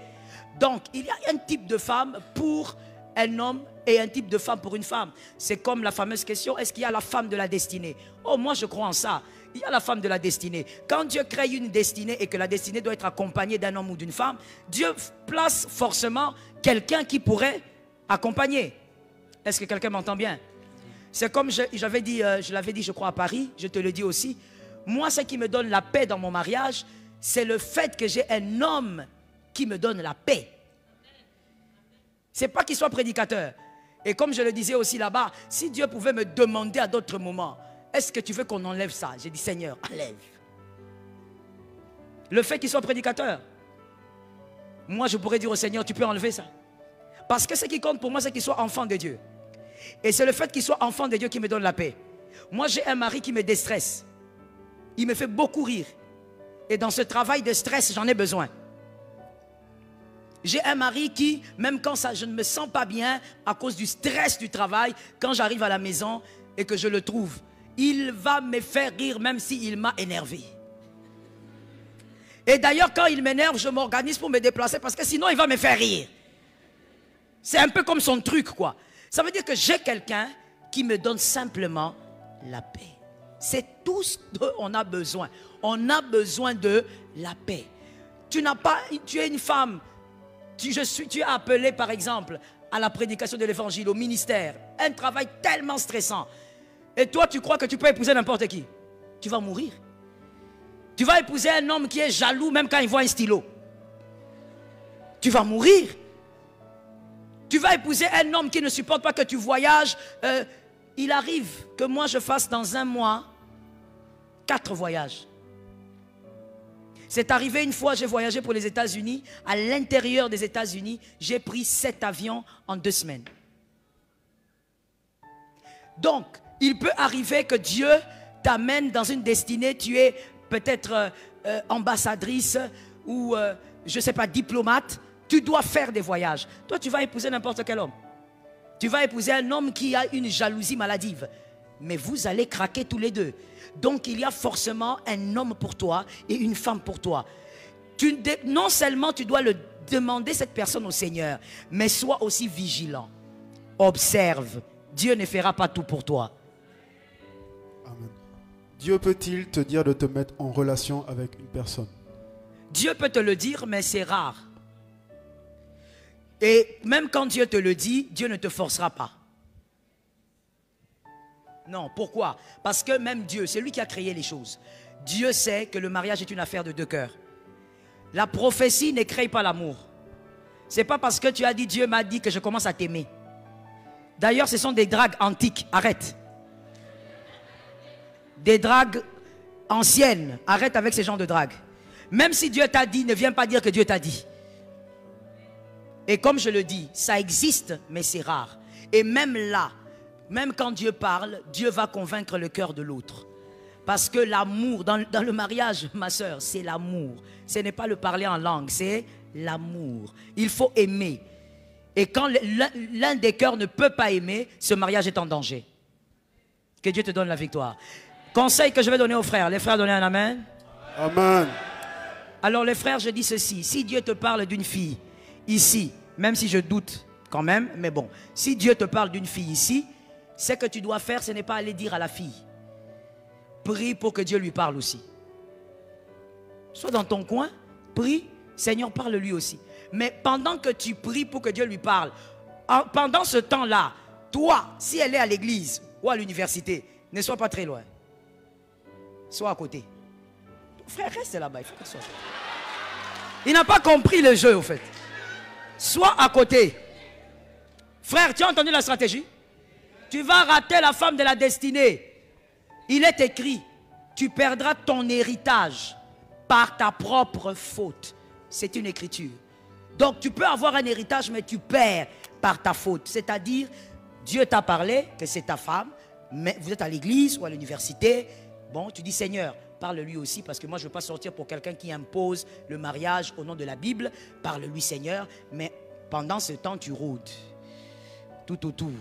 Donc, il y a un type de femme pour un homme et un type de femme pour une femme. C'est comme la fameuse question, est-ce qu'il y a la femme de la destinée? Oh, moi je crois en ça. Il y a la femme de la destinée. Quand Dieu crée une destinée et que la destinée doit être accompagnée d'un homme ou d'une femme, Dieu place forcément quelqu'un qui pourrait accompagner. Est-ce que quelqu'un m'entend bien? C'est comme je l'avais dit, je crois, à Paris, je te le dis aussi. Moi, ce qui me donne la paix dans mon mariage, c'est le fait que j'ai un homme qui me donne la paix. C'est pas qu'il soit prédicateur. Et comme je le disais aussi là-bas, si Dieu pouvait me demander à d'autres moments, est-ce que tu veux qu'on enlève ça? J'ai dit, Seigneur, enlève. Le fait qu'il soit prédicateur. Moi, je pourrais dire au Seigneur, tu peux enlever ça. Parce que ce qui compte pour moi, c'est qu'il soit enfant de Dieu. Et c'est le fait qu'il soit enfant de Dieu qui me donne la paix. Moi, j'ai un mari qui me déstresse. Il me fait beaucoup rire. Et dans ce travail de stress, j'en ai besoin. J'ai un mari qui, même quand je ne me sens pas bien, à cause du stress du travail, quand j'arrive à la maison et que je le trouve, il va me faire rire même s'il m'a énervé. Et d'ailleurs, quand il m'énerve, je m'organise pour me déplacer parce que sinon, il va me faire rire. C'est un peu comme son truc, quoi. Ça veut dire que j'ai quelqu'un qui me donne simplement la paix. C'est tout ce dont on a besoin. On a besoin de la paix. Tu es une femme. Tu es appelé, par exemple, à la prédication de l'évangile, au ministère. Un travail tellement stressant. Et toi, tu crois que tu peux épouser n'importe qui. Tu vas mourir. Tu vas épouser un homme qui est jaloux même quand il voit un stylo. Tu vas mourir. Tu vas épouser un homme qui ne supporte pas que tu voyages. Il arrive que moi je fasse dans un mois 4 voyages. C'est arrivé une fois, j'ai voyagé pour les États-Unis. À l'intérieur des États-Unis, j'ai pris 7 avions en 2 semaines. Donc, il peut arriver que Dieu t'amène dans une destinée. Tu es peut-être ambassadrice ou, je ne sais pas, diplomate. Tu dois faire des voyages. Toi, tu vas épouser n'importe quel homme. Tu vas épouser un homme qui a une jalousie maladive. Mais vous allez craquer tous les deux. Donc, il y a forcément un homme pour toi et une femme pour toi. Non seulement tu dois demander cette personne au Seigneur, mais sois aussi vigilant. Observe. Dieu ne fera pas tout pour toi. Amen. Dieu peut-il te dire de te mettre en relation avec une personne? Dieu peut te le dire, mais c'est rare. Et même quand Dieu te le dit, Dieu ne te forcera pas. Non, pourquoi? Parce que même Dieu, c'est lui qui a créé les choses. Dieu sait que le mariage est une affaire de 2 cœurs. La prophétie ne crée pas l'amour. C'est pas parce que tu as dit Dieu m'a dit que je commence à t'aimer. D'ailleurs, ce sont des dragues antiques. Arrête. Des dragues anciennes. Arrête avec ces genres de dragues. Même si Dieu t'a dit, ne viens pas dire que Dieu t'a dit. Et comme je le dis, ça existe, mais c'est rare. Et même là, même quand Dieu parle, Dieu va convaincre le cœur de l'autre. Parce que l'amour, dans le mariage, ma soeur, c'est l'amour. Ce n'est pas le parler en langue, c'est l'amour. Il faut aimer. Et quand l'un des cœurs ne peut pas aimer, ce mariage est en danger. Que Dieu te donne la victoire. Conseil que je vais donner aux frères. Les frères, donnez un amen. Amen. Alors les frères, je dis ceci. Si Dieu te parle d'une fille ici, même si je doute quand même, mais bon. Si Dieu te parle d'une fille ici, ce que tu dois faire, ce n'est pas aller dire à la fille. Prie pour que Dieu lui parle aussi. Sois dans ton coin, prie, Seigneur parle lui aussi. Mais pendant que tu pries pour que Dieu lui parle, pendant ce temps-là, toi, si elle est à l'église ou à l'université, ne sois pas très loin. Sois à côté. Ton frère reste là-bas, il faut qu'il soit. Il n'a pas compris le jeu au fait. Sois à côté. Frère, tu as entendu la stratégie? Tu vas rater la femme de la destinée. Il est écrit, tu perdras ton héritage par ta propre faute. C'est une écriture. Donc tu peux avoir un héritage, mais tu perds par ta faute. C'est-à-dire, Dieu t'a parlé que c'est ta femme, mais vous êtes à l'église ou à l'université. Bon, tu dis, Seigneur, parle-lui aussi, parce que moi je ne veux pas sortir pour quelqu'un qui impose le mariage au nom de la Bible. Parle-lui, Seigneur, mais pendant ce temps, tu rôdes tout autour.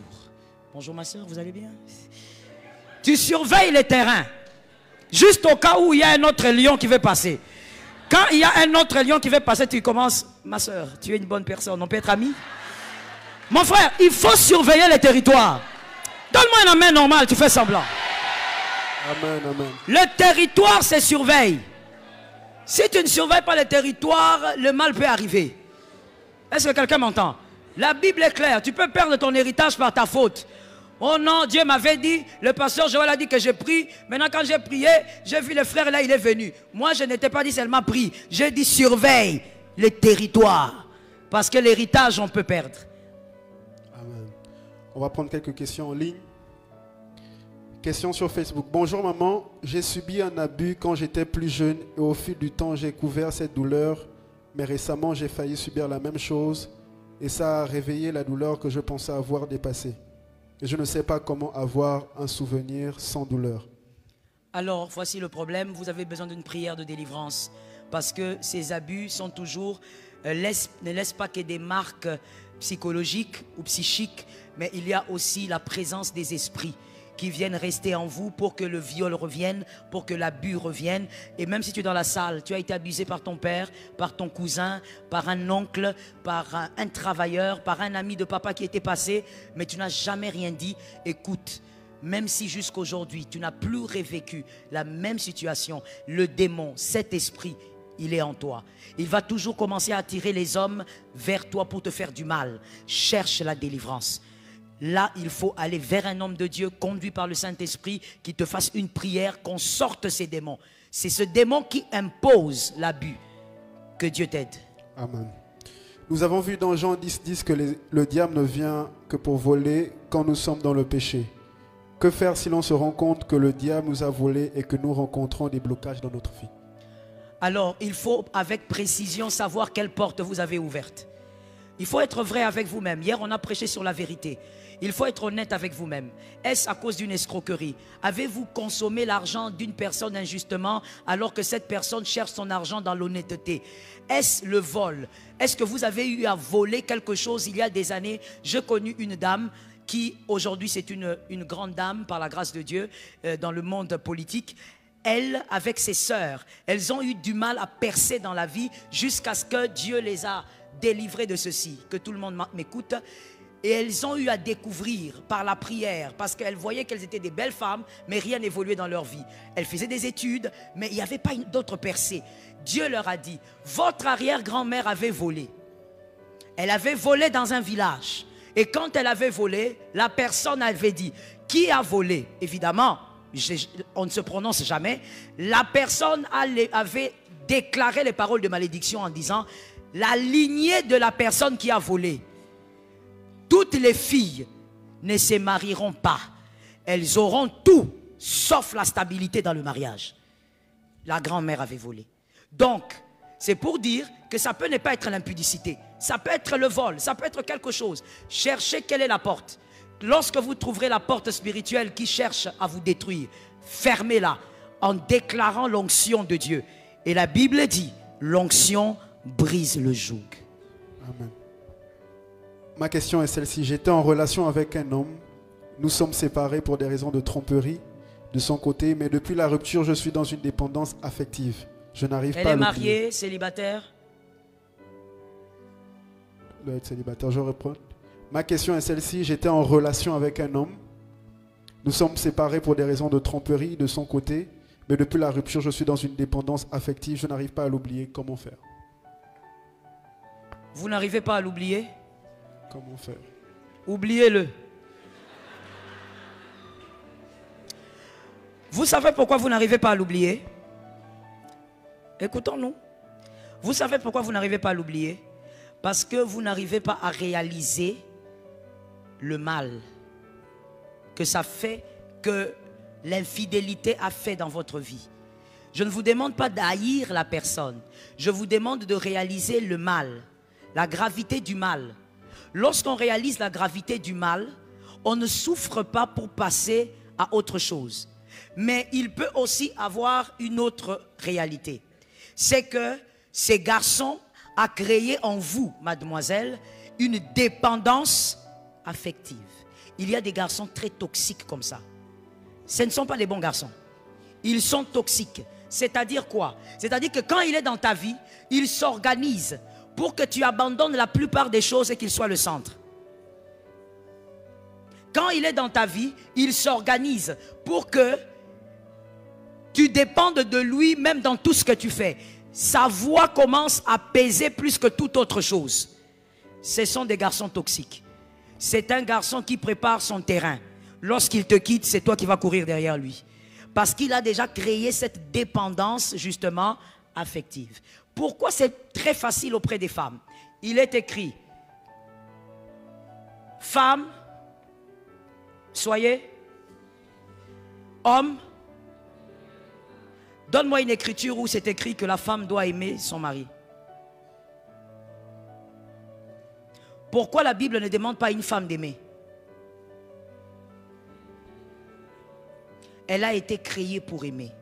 Bonjour ma soeur, vous allez bien? Tu surveilles les terrains. Juste au cas où il y a un autre lion qui veut passer. Quand il y a un autre lion qui veut passer, tu commences. Ma soeur, tu es une bonne personne, on peut être amis. Mon frère, il faut surveiller les territoires. Donne-moi un amen normal, tu fais semblant. Amen, amen. Le territoire se surveille. Si tu ne surveilles pas le territoire, le mal peut arriver. Est-ce que quelqu'un m'entend? La Bible est claire. Tu peux perdre ton héritage par ta faute. Oh non, Dieu m'avait dit, le pasteur Joël a dit que j'ai pris. Maintenant quand j'ai prié, j'ai vu le frère là, il est venu. Moi je n'étais pas dit seulement prie. J'ai dit surveille le territoire. Parce que l'héritage on peut perdre. Amen. On va prendre quelques questions en ligne. Question sur Facebook. Bonjour maman, j'ai subi un abus quand j'étais plus jeune et au fil du temps j'ai couvert cette douleur. Mais récemment j'ai failli subir la même chose et ça a réveillé la douleur que je pensais avoir dépassée. Et je ne sais pas comment avoir un souvenir sans douleur. Alors voici le problème, vous avez besoin d'une prière de délivrance. Parce que ces abus sont toujours, ne laissent pas que des marques psychologiques ou psychiques, mais il y a aussi la présence des esprits qui viennent rester en vous pour que le viol revienne, pour que l'abus revienne. Et même si tu es dans la salle, tu as été abusé par ton père, par ton cousin, par un oncle, par un travailleur, par un ami de papa qui était passé, mais tu n'as jamais rien dit. Écoute, même si jusqu'aujourd'hui tu n'as plus revécu la même situation, le démon, cet esprit, il est en toi. Il va toujours commencer à attirer les hommes vers toi pour te faire du mal. Cherche la délivrance. Là, il faut aller vers un homme de Dieu conduit par le Saint-Esprit qui te fasse une prière, qu'on sorte ces démons. C'est ce démon qui impose l'abus. Que Dieu t'aide. Amen. Nous avons vu dans Jean 10 que le diable ne vient que pour voler quand nous sommes dans le péché. Que faire si l'on se rend compte que le diable nous a volé et que nous rencontrons des blocages dans notre vie? Alors, il faut avec précision savoir quelle porte vous avez ouverte. Il faut être vrai avec vous-même. Hier, on a prêché sur la vérité. Il faut être honnête avec vous-même. Est-ce à cause d'une escroquerie? Avez-vous consommé l'argent d'une personne injustement alors que cette personne cherche son argent dans l'honnêteté? Est-ce le vol? Est-ce que vous avez eu à voler quelque chose il y a des années? J'ai connu une dame qui aujourd'hui c'est une grande dame par la grâce de Dieu dans le monde politique. Elle, avec ses sœurs, elles ont eu du mal à percer dans la vie jusqu'à ce que Dieu les a délivrées de ceci. Que tout le monde m'écoute. Et elles ont eu à découvrir par la prière, parce qu'elles voyaient qu'elles étaient des belles femmes, mais rien n'évoluait dans leur vie. Elles faisaient des études, mais il n'y avait pas d'autre percée. Dieu leur a dit, votre arrière-grand-mère avait volé. Elle avait volé dans un village. Et quand elle avait volé, la personne avait dit, qui a volé? Évidemment, on ne se prononce jamais. La personne avait déclaré les paroles de malédiction en disant, la lignée de la personne qui a volé, toutes les filles ne se marieront pas. Elles auront tout, sauf la stabilité dans le mariage. La grand-mère avait volé. Donc, c'est pour dire que ça peut ne pas être l'impudicité. Ça peut être le vol, ça peut être quelque chose. Cherchez quelle est la porte. Lorsque vous trouverez la porte spirituelle qui cherche à vous détruire, fermez-la en déclarant l'onction de Dieu. Et la Bible dit, l'onction brise le joug. Amen. Ma question est celle-ci. J'étais en relation avec un homme. Nous sommes séparés pour des raisons de tromperie de son côté, mais depuis la rupture, je suis dans une dépendance affective. Je n'arrive pas à Elle est mariée, célibataire? Elle doit être célibataire, je reprends. Ma question est celle-ci. J'étais en relation avec un homme. Nous sommes séparés pour des raisons de tromperie de son côté, mais depuis la rupture, je suis dans une dépendance affective. Je n'arrive pas à l'oublier. Comment faire? Vous n'arrivez pas à l'oublier? Comment faire? Oubliez-le. Vous savez pourquoi vous n'arrivez pas à l'oublier? Écoutons-nous. Vous savez pourquoi vous n'arrivez pas à l'oublier? Parce que vous n'arrivez pas à réaliser le mal que ça fait, que l'infidélité a fait dans votre vie. Je ne vous demande pas d'haïr la personne. Je vous demande de réaliser le mal, la gravité du mal. Lorsqu'on réalise la gravité du mal, on ne souffre pas pour passer à autre chose. Mais il peut aussi avoir une autre réalité. C'est que ces garçons ont créé en vous, mademoiselle, une dépendance affective. Il y a des garçons très toxiques comme ça. Ce ne sont pas les bons garçons. Ils sont toxiques. C'est-à-dire quoi? C'est-à-dire que quand il est dans ta vie, il s'organise pour que tu abandonnes la plupart des choses et qu'il soit le centre. Quand il est dans ta vie, il s'organise pour que Tu dépends de lui même dans tout ce que tu fais. Sa voix commence à peser plus que toute autre chose. Ce sont des garçons toxiques. C'est un garçon qui prépare son terrain. Lorsqu'il te quitte, c'est toi qui vas courir derrière lui. Parce qu'il a déjà créé cette dépendance, justement, affective. Pourquoi c'est très facile auprès des femmes? Il est écrit, femmes, soyez, hommes. Donne-moi une écriture où c'est écrit que la femme doit aimer son mari. Pourquoi la Bible ne demande pas à une femme d'aimer? Elle a été créée pour aimer.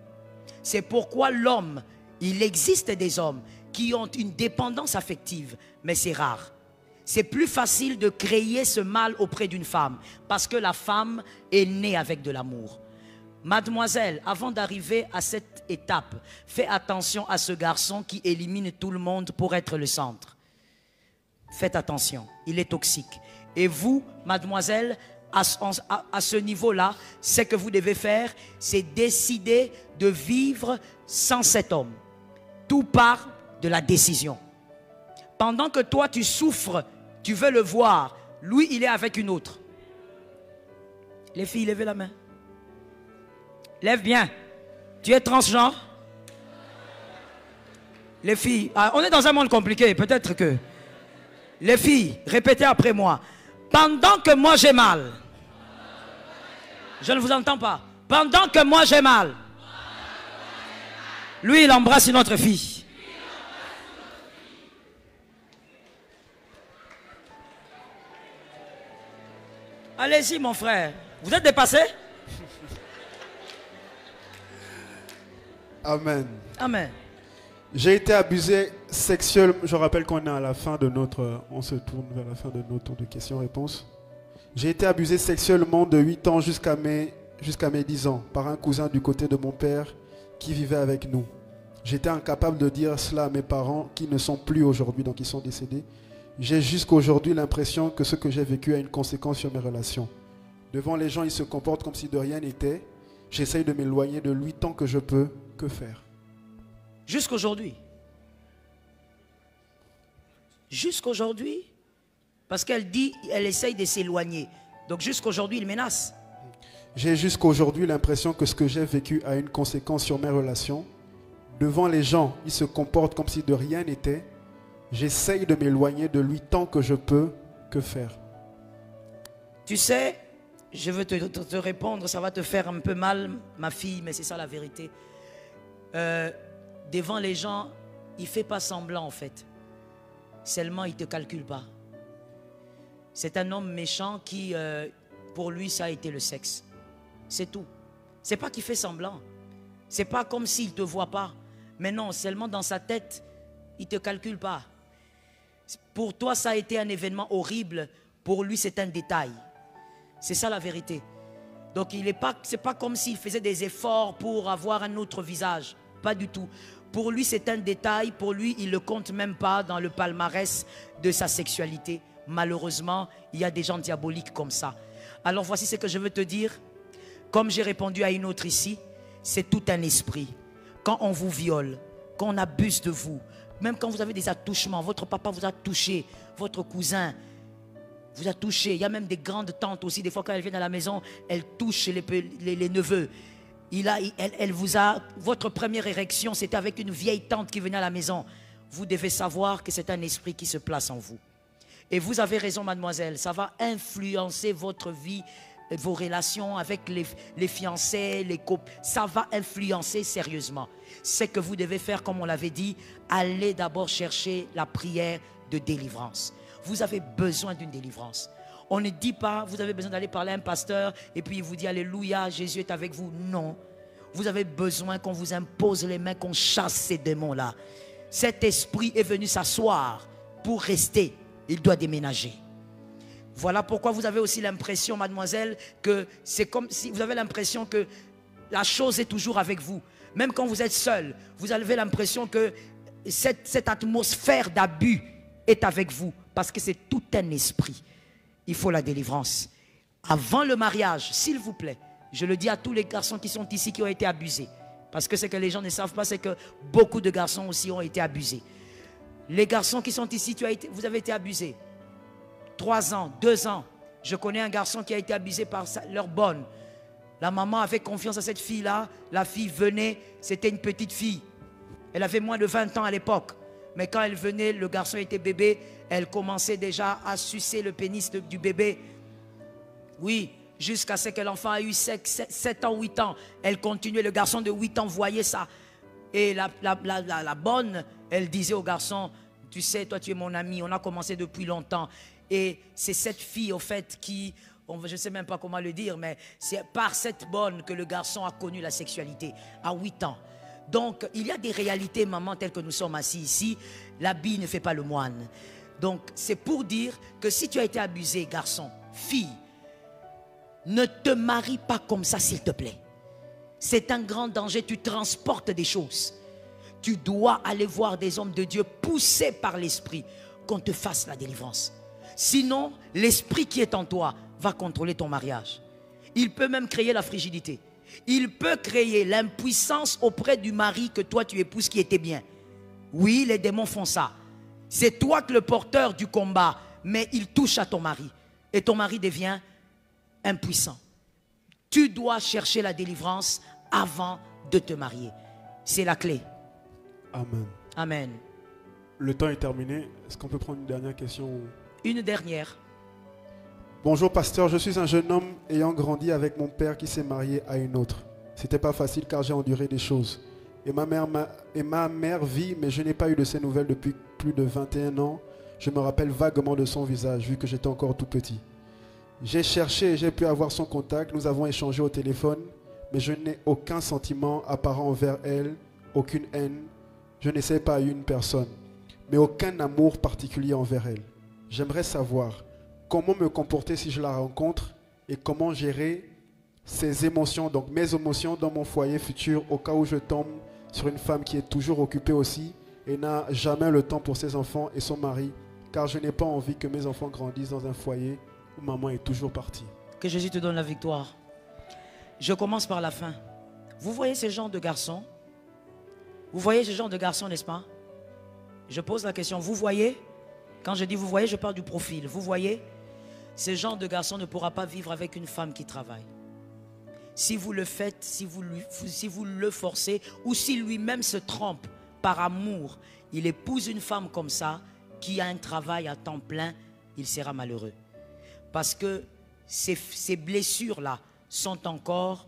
C'est pourquoi l'homme, il existe des hommes qui ont une dépendance affective, mais c'est rare. C'est plus facile de créer ce mal auprès d'une femme, parce que la femme est née avec de l'amour. Mademoiselle, avant d'arriver à cette étape, fais attention à ce garçon qui élimine tout le monde pour être le centre. Faites attention, il est toxique. Et vous, mademoiselle, à ce niveau-là, ce que vous devez faire, c'est décider de vivre sans cet homme. Tout part de la décision. Pendant que toi, tu souffres, tu veux le voir, lui, il est avec une autre. Les filles, levez la main. Lève bien. Tu es transgenre? Les filles, on est dans un monde compliqué, peut-être que... Les filles, répétez après moi. Pendant que moi j'ai mal. Je ne vous entends pas. Pendant que moi j'ai mal. Lui, il embrasse une autre fille. Allez-y, mon frère. Vous êtes dépassé? Amen. Amen. J'ai été abusé sexuellement. Je rappelle qu'on est à la fin de notre... On se tourne vers la fin de notre tour de questions-réponses. J'ai été abusé sexuellement de 8 ans jusqu'à mes 10 ans par un cousin du côté de mon père qui vivait avec nous. J'étais incapable de dire cela à mes parents qui ne sont plus aujourd'hui, donc ils sont décédés. J'ai jusqu'à aujourd'hui l'impression que ce que j'ai vécu a une conséquence sur mes relations. Devant les gens, il se comporte comme si de rien n'était. J'essaye de m'éloigner de lui tant que je peux. Que faire? Jusqu'aujourd'hui. Jusqu'aujourd'hui. Parce qu'elle dit, elle essaye de s'éloigner. Donc jusqu'aujourd'hui, il menace. J'ai jusqu'aujourd'hui l'impression que ce que j'ai vécu a une conséquence sur mes relations. Devant les gens, il se comporte comme si de rien n'était. J'essaye de m'éloigner de lui tant que je peux. Que faire? Tu sais, je veux te répondre, ça va te faire un peu mal, ma fille, mais c'est ça la vérité. Devant les gens, il ne fait pas semblant en fait. Seulement, il ne te calcule pas. C'est un homme méchant qui, pour lui, ça a été le sexe. C'est tout. C'est pas qu'il fait semblant. C'est pas comme s'il ne te voit pas. Mais non, seulement dans sa tête, il ne te calcule pas. Pour toi, ça a été un événement horrible. Pour lui, c'est un détail. C'est ça la vérité. Donc, c'est pas comme s'il faisait des efforts pour avoir un autre visage. Pas du tout. Pour lui, c'est un détail. Pour lui, il ne le compte même pas dans le palmarès de sa sexualité. Malheureusement, il y a des gens diaboliques comme ça. Alors, voici ce que je veux te dire. Comme j'ai répondu à une autre ici, c'est tout un esprit. Quand on vous viole, quand on abuse de vous, même quand vous avez des attouchements, votre papa vous a touché, votre cousin vous a touché. Il y a même des grandes tantes aussi, des fois quand elles viennent à la maison, elles touchent les neveux. Elle vous a, votre première érection, c'était avec une vieille tante qui venait à la maison. Vous devez savoir que c'est un esprit qui se place en vous. Et vous avez raison, mademoiselle, ça va influencer votre vie, vos relations avec les fiancés, les couples. Ça va influencer sérieusement. Ce que vous devez faire, comme on l'avait dit, allez d'abord chercher la prière de délivrance. Vous avez besoin d'une délivrance. On ne dit pas, vous avez besoin d'aller parler à un pasteur et puis il vous dit, alléluia, Jésus est avec vous. Non. Vous avez besoin qu'on vous impose les mains, qu'on chasse ces démons-là. Cet esprit est venu s'asseoir pour rester. Il doit déménager. Voilà pourquoi vous avez aussi l'impression, mademoiselle, que c'est comme si vous avez l'impression que la chose est toujours avec vous. Même quand vous êtes seul, vous avez l'impression que cette atmosphère d'abus est avec vous. Parce que c'est tout un esprit. Il faut la délivrance. Avant le mariage, s'il vous plaît, je le dis à tous les garçons qui sont ici, qui ont été abusés, Parce que ce que les gens ne savent pas, c'est que beaucoup de garçons aussi ont été abusés. Les garçons qui sont ici, vous avez été abusés. 3 ans, 2 ans. Je connais un garçon qui a été abusé par leur bonne. La maman avait confiance à cette fille-là. La fille venait, c'était une petite fille. Elle avait moins de 20 ans à l'époque. Mais quand elle venait, le garçon était bébé. Elle commençait déjà à sucer le pénis du bébé. Oui, jusqu'à ce que l'enfant a eu 7 ans, 8 ans. Elle continuait, le garçon de 8 ans voyait ça. Et la bonne, elle disait au garçon, tu sais, toi tu es mon ami, on a commencé depuis longtemps. Et c'est cette fille, au fait, qui, je ne sais même pas comment le dire, mais c'est par cette bonne que le garçon a connu la sexualité, à 8 ans. Donc, il y a des réalités, maman, telles que nous sommes assis ici. L'habit ne fait pas le moine. Donc, c'est pour dire que si tu as été abusé, garçon, fille, ne te marie pas comme ça, s'il te plaît. C'est un grand danger, tu transportes des choses. Tu dois aller voir des hommes de Dieu poussés par l'esprit, qu'on te fasse la délivrance. Sinon, l'esprit qui est en toi va contrôler ton mariage. Il peut même créer la frigidité. Il peut créer l'impuissance auprès du mari que toi tu épouses qui était bien. Oui, les démons font ça. C'est toi que le porteur du combat, mais il touche à ton mari. Et ton mari devient impuissant. Tu dois chercher la délivrance avant de te marier. C'est la clé. Amen. Amen. Le temps est terminé. Est-ce qu'on peut prendre une dernière question? Une dernière. Bonjour pasteur, je suis un jeune homme ayant grandi avec mon père qui s'est marié à une autre. C'était pas facile car j'ai enduré des choses. Et ma mère vit, mais je n'ai pas eu de ses nouvelles depuis plus de 21 ans. Je me rappelle vaguement de son visage, vu que j'étais encore tout petit. J'ai cherché et j'ai pu avoir son contact. Nous avons échangé au téléphone, mais je n'ai aucun sentiment apparent envers elle, aucune haine. Je n'essaie pas à une personne, mais aucun amour particulier envers elle. J'aimerais savoir comment me comporter si je la rencontre et comment gérer ces émotions, donc mes émotions dans mon foyer futur au cas où je tombe sur une femme qui est toujours occupée aussi et n'a jamais le temps pour ses enfants et son mari, car je n'ai pas envie que mes enfants grandissent dans un foyer où maman est toujours partie. Que Jésus te donne la victoire. Je commence par la fin. Vous voyez ce genre de garçon? Vous voyez ce genre de garçon, n'est-ce pas? Je pose la question, vous voyez? Quand je dis vous voyez, je parle du profil. Vous voyez? Ce genre de garçon ne pourra pas vivre avec une femme qui travaille. Si vous le faites, si vous le forcez, ou si lui-même se trompe par amour, il épouse une femme comme ça, qui a un travail à temps plein, il sera malheureux. Parce que ces blessures-là sont encore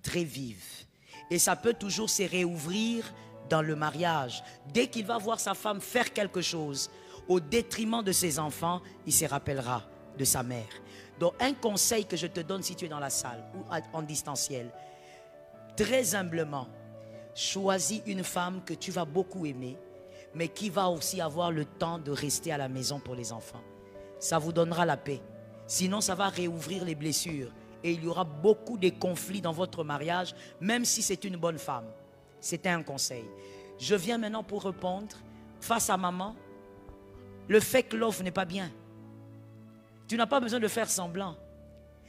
très vives. Et ça peut toujours se réouvrir dans le mariage. Dès qu'il va voir sa femme faire quelque chose, au détriment de ses enfants, il se rappellera de sa mère. Donc un conseil que je te donne si tu es dans la salle ou en distanciel, très humblement, choisis une femme que tu vas beaucoup aimer, mais qui va aussi avoir le temps de rester à la maison pour les enfants. Ça vous donnera la paix. Sinon, ça va réouvrir les blessures et il y aura beaucoup de conflits dans votre mariage, même si c'est une bonne femme. C'était un conseil. Je viens maintenant pour répondre face à maman. Le fake love n'est pas bien. Tu n'as pas besoin de faire semblant.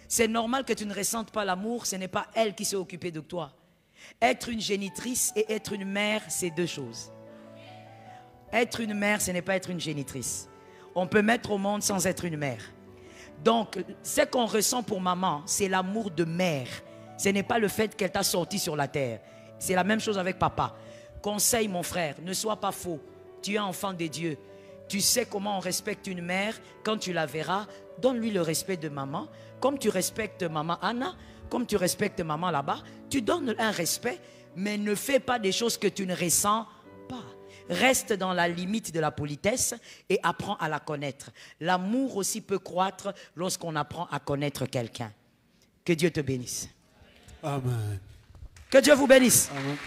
C'est normal que tu ne ressentes pas l'amour, ce n'est pas elle qui s'est occupée de toi. Être une génitrice et être une mère, c'est deux choses. Être une mère, ce n'est pas être une génitrice. On peut mettre au monde sans être une mère. Donc, ce qu'on ressent pour maman, c'est l'amour de mère. Ce n'est pas le fait qu'elle t'a sorti sur la terre. C'est la même chose avec papa. Conseil, mon frère, ne sois pas faux. Tu es enfant de Dieu. Tu sais comment on respecte une mère. Quand tu la verras, donne-lui le respect de maman. Comme tu respectes maman Anna, comme tu respectes maman là-bas, tu donnes un respect, mais ne fais pas des choses que tu ne ressens pas. Reste dans la limite de la politesse et apprends à la connaître. L'amour aussi peut croître lorsqu'on apprend à connaître quelqu'un. Que Dieu te bénisse. Amen. Que Dieu vous bénisse. Amen.